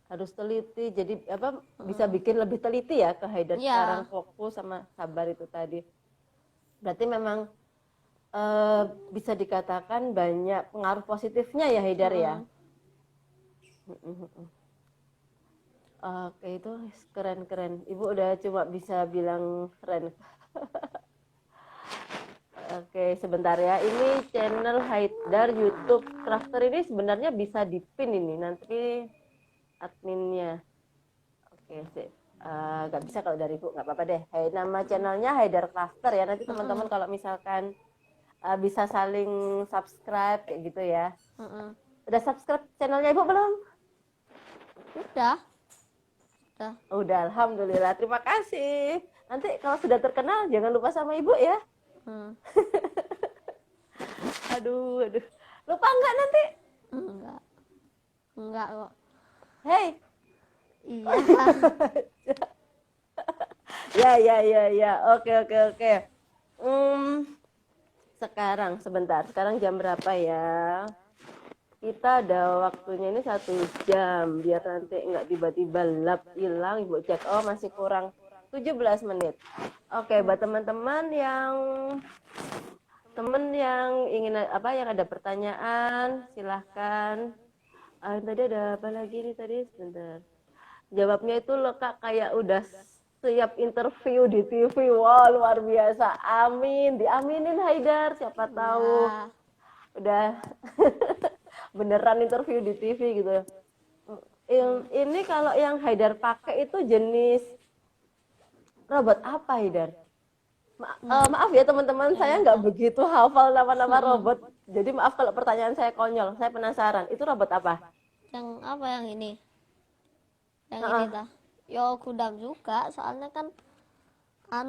Harus teliti, jadi apa bisa bikin lebih teliti ya ke Haidar sekarang, Ya, fokus sama sabar itu tadi. Berarti memang bisa dikatakan banyak pengaruh positifnya ya Haidar ya. mm, Oke, itu keren-keren. Ibu udah cuma bisa bilang keren. Oke, sebentar ya. Ini channel Haidar YouTube Crafter ini sebenarnya bisa dipin ini nanti adminnya. Oke, sih. Nggak bisa kalau dari ibu, nggak apa-apa deh. Hey, nama channelnya Haidar Crafter ya. Nanti teman-teman kalau misalkan bisa saling subscribe kayak gitu ya. Udah subscribe channelnya ibu belum? udah, udah. Udah, alhamdulillah. Terima kasih. Nanti kalau sudah terkenal jangan lupa sama ibu ya. Hmm, Aduh, aduh. Lupa nggak nanti? enggak, enggak kok. Hey. Iya. Ya, ya, ya, ya. Oke, oke, oke. Sekarang, sebentar. Sekarang jam berapa ya? Kita ada waktunya ini 1 jam. Biar nanti nggak tiba-tiba lap hilang. Ibu cek, oh masih kurang 17 menit. Oke, buat teman-teman yang ingin apa yang ada pertanyaan silahkan. Tadi ada apa lagi nih tadi sebentar, jawabnya itu lo kak kayak udah siap interview di TV. Wow, luar biasa, amin, diaminin Haidar, siapa tahu Ya. udah beneran interview di TV gitu. Ini kalau yang Haidar pakai itu jenis robot apa Haidar? Maaf ya teman-teman, saya nggak begitu hafal nama-nama robot. Jadi maaf kalau pertanyaan saya konyol. Saya penasaran, itu robot apa? Yang apa yang ini? Yang ini Heeh. dah. Yo gudam juga, soalnya kan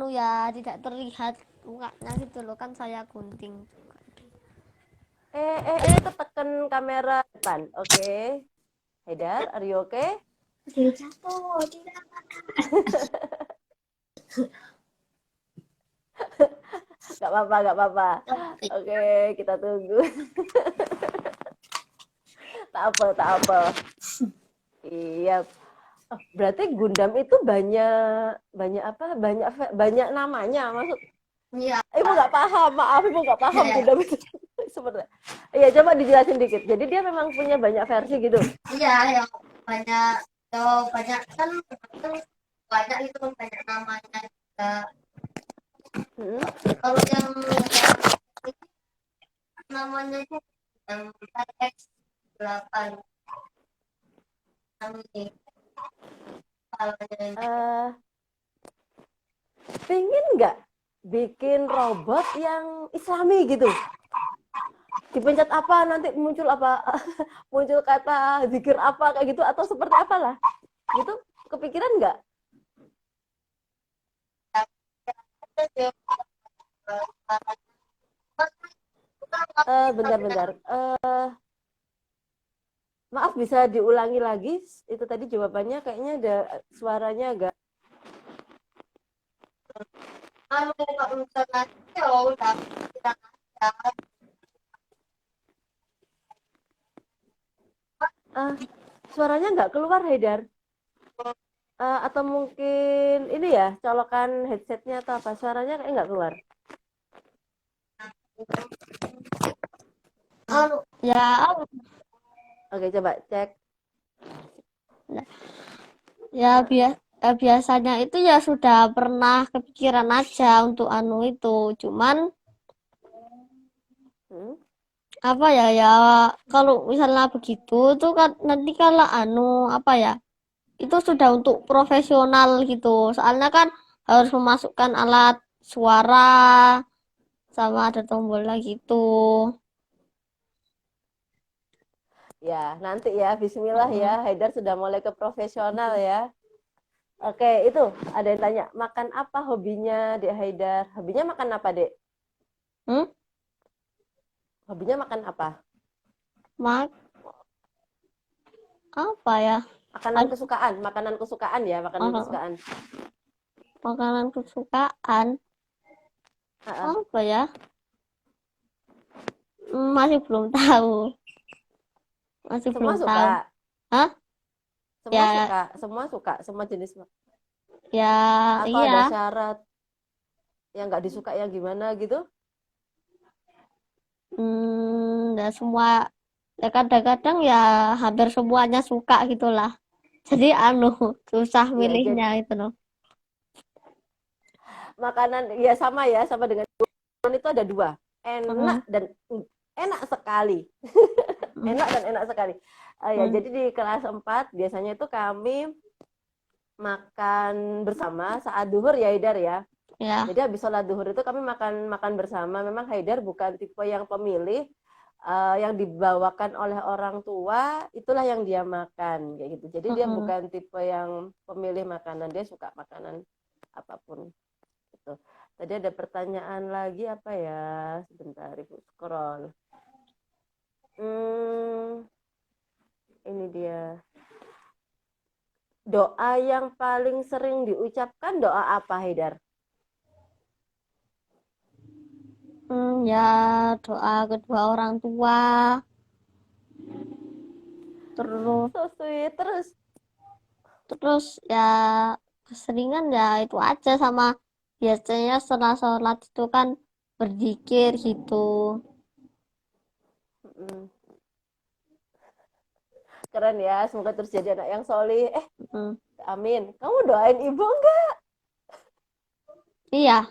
ya tidak terlihat mukanya gitu loh, kan saya gunting juga. Tekan kamera depan. Oke. Haidar, are you okay? Gak apa-apa, gak apa-apa. Oke, kita tunggu. Tak apa, tak apa. Iya. Oh, berarti Gundam itu banyak apa? Banyak namanya. Iya, Ibu nggak paham, maaf ibu nggak paham iya, tidak bisa seperti. Iya, coba dijelasin dikit. Jadi dia memang punya banyak versi gitu. iya, yang banyak, yang banyak kan, banyak itu banyak namanya juga. Hmm. Kalau yang namanya itu yang X8 ini kalanya. Eh, Pingin nggak bikin robot yang Islami gitu? Dipencet apa nanti muncul apa, muncul kata zikir apa kayak gitu atau seperti apalah gitu, kepikiran nggak? Bentar-bentar, maaf bisa diulangi lagi itu tadi jawabannya, kayaknya ada suaranya agak. Kalau misalnya ya udah kita aja. uh, Suaranya nggak keluar Haidar. Atau mungkin ini ya colokan headsetnya atau apa, suaranya kayak nggak keluar. Ya, Oke, coba cek. ya, biasanya itu ya sudah pernah kepikiran aja untuk anu itu. Cuman Hmm? apa ya, ya kalau misalnya begitu tuh kan nanti kalau anu apa ya, itu sudah untuk profesional gitu. Soalnya kan harus memasukkan alat suara sama ada tombolnya gitu. Ya nanti ya, Bismillah ya, Mm-mm. Haidar sudah mulai ke profesional ya. Oke, itu ada yang tanya, makan apa hobinya Dek Haidar? Hobinya makan apa, Dek? Hmm? Hobinya makan apa? Mak apa ya? Makanan kesukaan, makanan kesukaan ya, makanan Oh, kesukaan. makanan kesukaan Ha-ha. apa ya? Masih belum tahu. Masih Semua belum tahu. suka, Hah? semua Ya, suka, semua jenis. ya, Atau iya. ada syarat yang nggak disuka yang gimana gitu? Ya semua, ya kadang-kadang ya hampir semuanya suka gitulah. Jadi anu susah Ya, milihnya jadi itu loh. makanan ya sama ya, sama dengan itu ada dua, enak Mm, dan enak sekali. mm, Enak dan enak sekali. Ya, mm, jadi di kelas 4 biasanya itu kami makan bersama saat duhur ya Haidar ya. ya. Jadi habis sholat duhur itu kami makan makan bersama. Memang Haidar bukan tipe yang pemilih, yang dibawakan oleh orang tua itulah yang dia makan kayak gitu. Jadi dia Mm, bukan tipe yang pemilih makanan, dia suka makanan apapun gitu. Tadi ada pertanyaan lagi apa ya? Sebentar Ibu scroll. Hmm, ini dia. Doa yang paling sering diucapkan doa apa, Haidar? ya doa kedua orang tua, terus So sweet. Terus, terus ya keseringan ya itu aja sama biasanya setelah sholat itu kan berzikir gitu. mm, keren ya. Semoga terus jadi anak yang solih. Mm, Amin. Kamu doain ibu enggak? iya,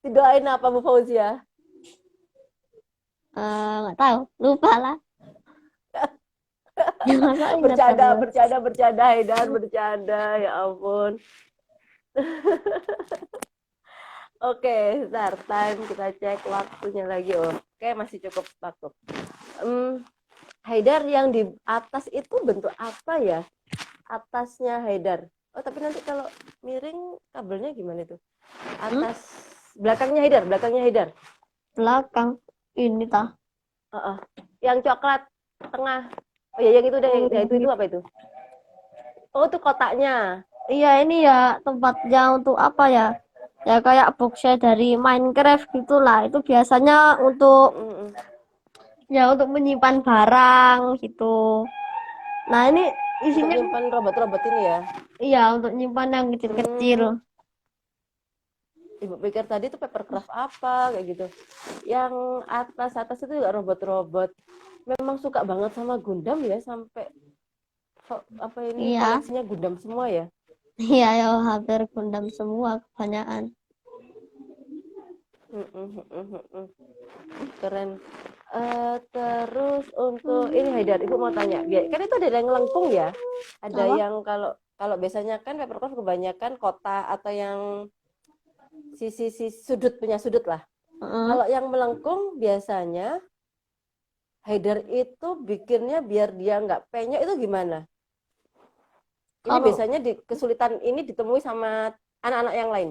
Didoain apa Bu Fauzia? nggak tahu, lupa lah. Ya masa ingat Bercanda, terus. bercanda, bercanda, Haidar, bercanda. Ya ampun. Oke, start time. Kita cek waktunya lagi. Oke, masih cukup waktu. Haidar, yang di atas itu bentuk apa ya? Atasnya Haidar. Oh, tapi nanti kalau miring kabelnya gimana itu? Hmm? Atas, belakangnya Haidar, belakangnya Haidar. Belakang ini tah. Uh-uh. Yang coklat tengah. Oh ya, yang itu deh, Oh, yang itu apa itu? Oh, itu kotaknya. iya ini ya tempatnya untuk apa ya? Ya kayak boxnya dari Minecraft gitulah. Itu biasanya untuk Mm-mm. ya untuk menyimpan barang gitu. Nah ini Untuk isinya nyimpan robot-robot ini ya. iya untuk nyimpan yang kecil-kecil. Hmm. Ibu pikir tadi itu papercraft apa kayak gitu. Yang atas itu juga robot-robot. Memang suka banget sama Gundam ya, sampai apa ini Iya, koleksinya Gundam semua ya. iya ya hampir Gundam semua kebanyakan. Keren. Terus untuk ini Haidar, Ibu mau tanya, kan itu ada yang lengkung ya, ada Apa? yang kalau kalau biasanya kan papercraft kebanyakan kota atau yang sisi sudut punya sudut lah. Heeh. Kalau yang melengkung biasanya Haidar itu bikinnya biar dia nggak penyok itu gimana? Ini Kalau biasanya kesulitan ini ditemui sama anak-anak yang lain.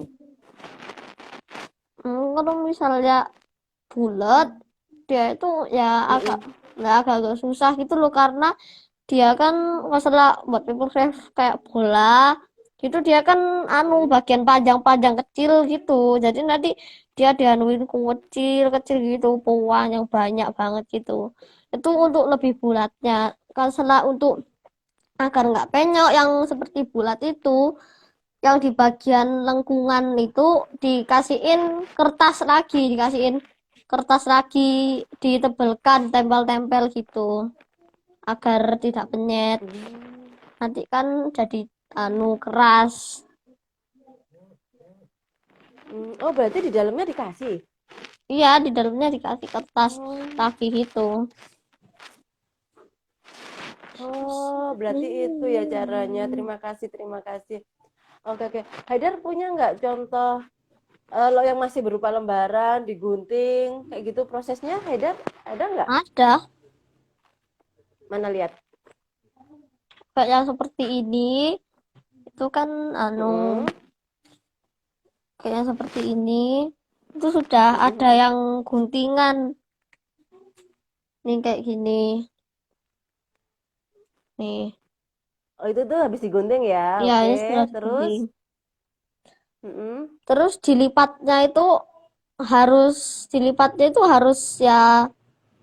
kalau misalnya bulat, dia itu ya agak Mm-mm. agak susah gitu loh, karena dia kan masalah buat paper craft kayak bola gitu, dia kan anu bagian panjang-panjang kecil gitu, jadi nanti dia dianuin kecil-kecil gitu, peluang yang banyak banget gitu. Itu untuk lebih bulatnya. Kalau salah untuk agar nggak penyok yang seperti bulat itu, yang di bagian lengkungan itu dikasihin kertas lagi, ditebelkan, tempel-tempel gitu agar tidak penyet. Hmm. Nanti kan jadi anu keras. Oh, berarti di dalamnya dikasih. Iya, di dalamnya dikasih kertas Oh, lagi gitu. oh, berarti itu ya caranya. Terima kasih, terima kasih. Oke, oke. Haidar punya nggak contoh lo yang masih berupa lembaran, digunting, kayak gitu prosesnya, Haidar? Ada nggak? Ada Mana lihat? kayak yang seperti ini, itu kan anu Mm-mm. kayak yang seperti ini, itu sudah ada Mm-mm. yang guntingan nih kayak gini nih. Oh, itu tuh habis digunting ya. Ya, Oke, ini sudah terus? digunting. Mm-mm. Terus dilipatnya itu harus ya,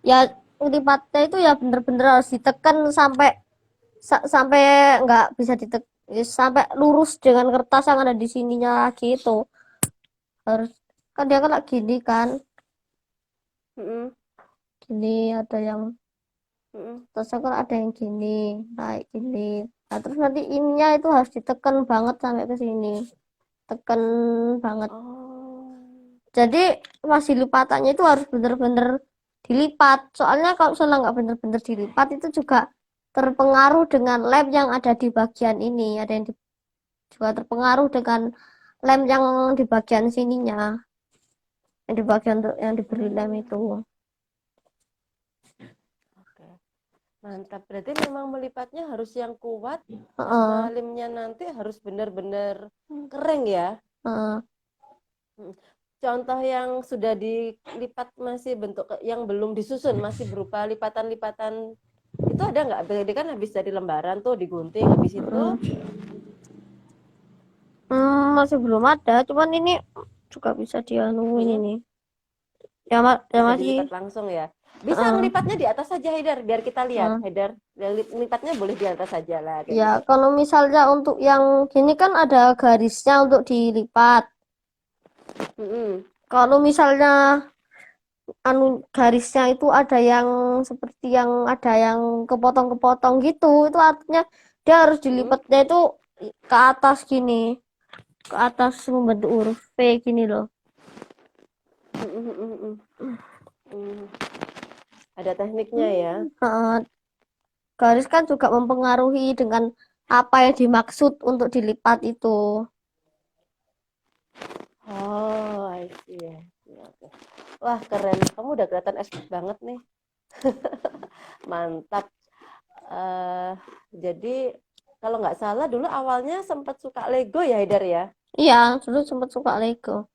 ya lipatnya itu ya bener-bener harus ditekan sampai sampai nggak bisa sampai lurus dengan kertas yang ada di sininya lagi itu. Harus, kan dia kan lagi gini kan, Mm-mm. gini ada yang, Mm-mm. terus kan ada yang gini, naik gini. Nah, terus nanti ininya itu harus ditekan banget sampai ke sini, tekan banget. Oh. Jadi masih lipatannya itu harus bener-bener dilipat. Soalnya kalau misalnya nggak bener-bener dilipat itu juga terpengaruh dengan lem yang ada di bagian ini. Ada yang juga terpengaruh dengan lem yang di bagian sininya, yang di bagian yang diberi lem Hmm. itu. Oke. Mantap. Berarti memang melipatnya harus yang kuat sama Heeh, lemnya nanti harus benar-benar kering ya. heeh. Hmm. Contoh yang sudah dilipat masih bentuk yang belum disusun masih berupa lipatan-lipatan itu ada nggak? Berarti kan habis dari lembaran tuh digunting habis itu Masih belum ada, cuman ini juga bisa dianuin hmm, ini. Ya, ya bisa masih. dilipat langsung ya. Bisa Heeh, ngelipatnya di atas saja Haidar biar kita lihat heeh. Haidar. Lipatnya boleh di atas saja lah kayak Ya, gitu. kalau misalnya untuk yang gini kan ada garisnya untuk dilipat. Hmm. Kalau misalnya anu garisnya itu ada yang seperti yang ada yang kepotong-kepotong gitu, itu artinya dia harus Hmm. dilipatnya itu ke atas gini, ke atas membentuk huruf V gini loh. Hmm. Hmm. Ada tekniknya ya. Heeh, garis kan juga mempengaruhi dengan apa yang dimaksud untuk dilipat itu. Oh, I see ya. Oke. Wah, keren. Kamu udah kelihatan expert banget nih. Mantap. eh jadi kalau nggak salah dulu awalnya sempat suka Lego ya, Haidar ya? Iya, dulu sempat suka Lego.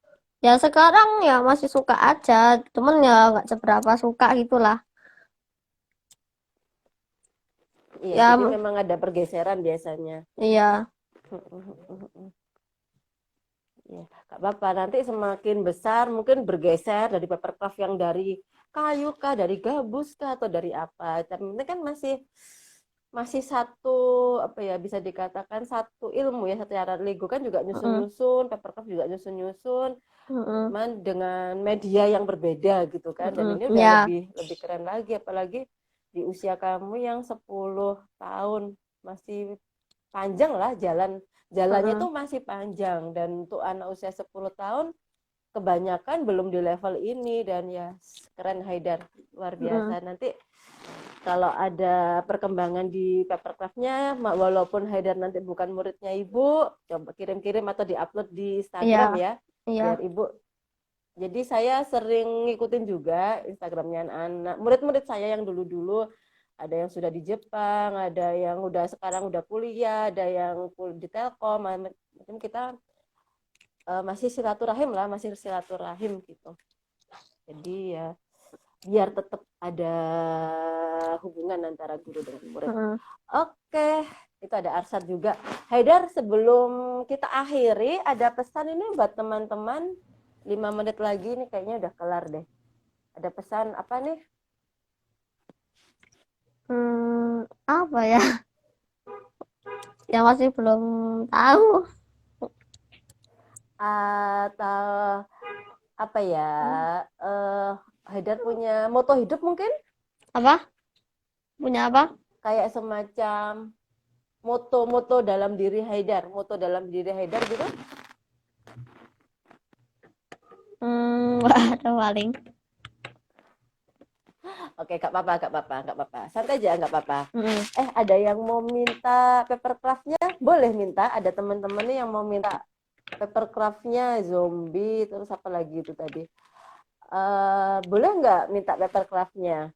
Ya sekarang ya masih suka aja, cuman ya nggak seberapa suka gitulah. Iya, Ya jadi memang ada pergeseran biasanya. iya. Ya, nggak apa-apa. Nanti semakin besar mungkin bergeser dari papercraft yang dari kayu kah, dari gabus kah, atau dari apa. Tapi ini kan masih masih satu apa ya, bisa dikatakan satu ilmu ya, satu cara. Lego kan juga Mm-mm. nyusun-nyusun, papercraft juga nyusun-nyusun, Mm-mm. cuman dengan media yang berbeda gitu kan. Dan Mm-mm. ini udah Ya. lebih lebih keren lagi, apalagi di usia kamu yang 10 tahun, masih panjang lah jalannya Mm-mm. tuh masih panjang. Dan untuk anak usia 10 tahun kebanyakan belum di level ini. Dan ya keren Haidar, luar Mm-mm. biasa. Nanti kalau ada perkembangan di papercraftnya, walaupun Haidar nanti bukan muridnya ibu, coba kirim-kirim atau diupload di Iya. Instagram ya, Iya. biar ibu. Jadi saya sering ngikutin juga Instagramnya anak-anak murid-murid saya yang dulu-dulu, ada yang sudah di Jepang, ada yang udah sekarang udah kuliah, ada yang di Telkom. Mungkin kita masih silaturahim lah, masih silaturahim gitu. Jadi ya biar tetap ada hubungan antara guru dengan murid. Mm-mm. Oke, itu ada Arsad juga. Haidar, sebelum kita akhiri, ada pesan ini buat teman-teman. 5 menit lagi nih kayaknya udah kelar deh. Ada pesan apa nih? Apa ya? Yang masih belum tahu. Atau apa ya? Eh, Haidar punya moto hidup mungkin? Apa? Punya apa? Kayak semacam moto-moto dalam diri Haidar. Moto dalam diri Haidar gitu? Nggak ada paling. Oke, gak apa-apa, gak apa-apa, gak apa-apa. Santai aja, gak apa-apa. Mm-mm. Ada yang mau minta papercraftnya? Boleh minta. Ada teman-teman nih yang mau minta papercraftnya, zombie, terus apa lagi itu tadi. Boleh nggak minta papercraftnya?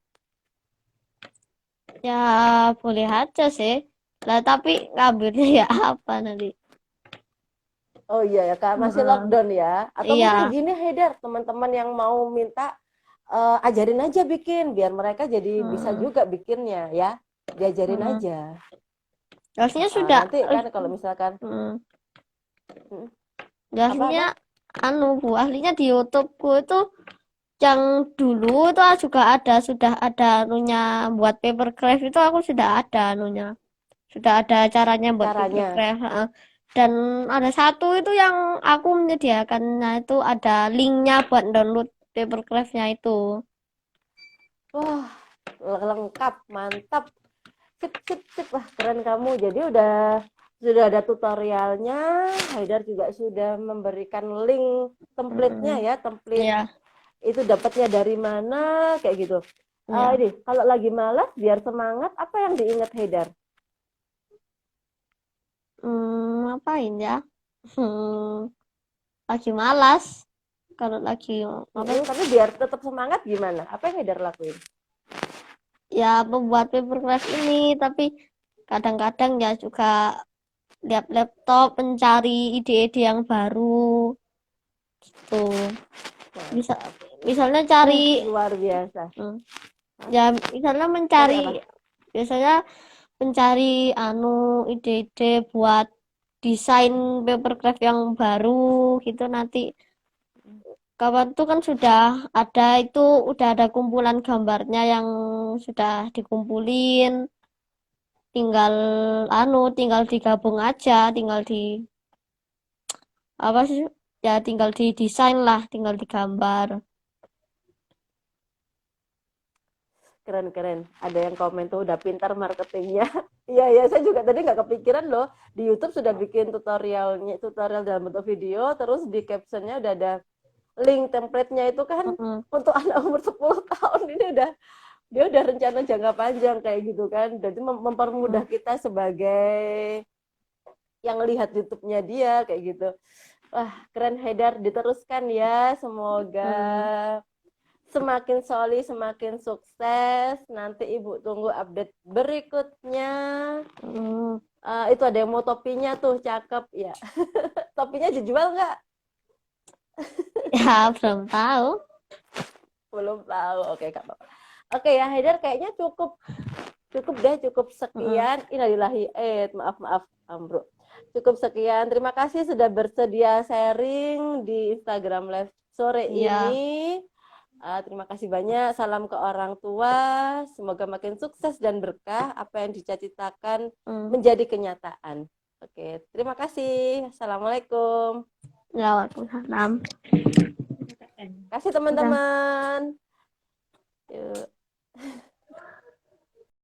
Ya boleh aja sih. Lah tapi ngambilnya ya apa nanti? Oh iya ya, Kak, masih Heeh. lockdown ya. Atau mungkin Iya. gini, Haidar, teman-teman yang mau minta, ajarin aja bikin, biar mereka jadi bisa Heeh. juga bikinnya ya. Diajarin Heeh. aja. Gasnya sudah. Nanti kan kalau misalkan, Heeh. hmm, Gasnya apa-apa? Bu, ahlinya di YouTubeku itu yang dulu itu juga ada, sudah ada anunya buat papercraft itu aku sudah ada anunya. Sudah ada caranya buat Caranya. papercraft. Heeh. Dan ada satu itu yang aku menyediakannya itu ada linknya buat download papercraftnya itu. Wah, lengkap, mantap. Sip, sip, sip. Wah, keren kamu. Jadi sudah ada tutorialnya. Haidar juga sudah memberikan link template-nya Mm-mm. ya, template Iya, itu dapatnya dari mana, kayak gitu. iya. Ini kalau lagi malas biar semangat, apa yang diingat Haidar? Ngapain ya? Hmm, lagi malas. Kalau lagi ngapain? Tapi biar tetap semangat gimana? Apa yang Haidar lakuin? Ya membuat papercraft ini, tapi kadang-kadang ya juga lihat laptop mencari ide-ide yang baru tuh. Bisa Mantap. misalnya cari Luar biasa. hmm, ya misalnya Cari mencari apa? biasanya mencari ide-ide buat desain papercraft yang baru gitu nanti kawan tuh kan sudah ada itu udah ada kumpulan gambarnya yang sudah dikumpulin tinggal tinggal digabung aja tinggal di apa sih ya tinggal didesain lah tinggal digambar. Keren-keren. Ada yang komen tuh udah pintar marketingnya. Iya, iya. Saya juga tadi nggak kepikiran loh. Di YouTube sudah bikin tutorial dalam bentuk video, terus di captionnya udah ada link template-nya itu kan Mm-mm. untuk anak umur 10 tahun ini dia udah rencana jangka panjang kayak gitu kan. Jadi mempermudah Mm-mm. kita sebagai yang lihat YouTube-nya dia kayak gitu. Wah, keren Haidar, diteruskan ya. Semoga Mm-mm. semakin soli, semakin sukses. Nanti Ibu tunggu update berikutnya. Mm-mm. Itu ada yang mau topinya tuh, cakep ya. Topinya dijual nggak? Ya belum tahu. Belum tahu. Oke, Kak. Oke ya, Haidar kayaknya cukup cukup deh, cukup Mm-mm. sekian. Innalillahi, maaf, Bro. Cukup sekian. Terima kasih sudah bersedia sharing di Instagram Live sore Iya. ini. Terima kasih banyak. Salam ke orang tua. Semoga makin sukses dan berkah. Apa yang dicita-citakan menjadi kenyataan. Oke, terima kasih. Assalamualaikum. Ya, waalaikumsalam. Kasih teman-teman. Yuk.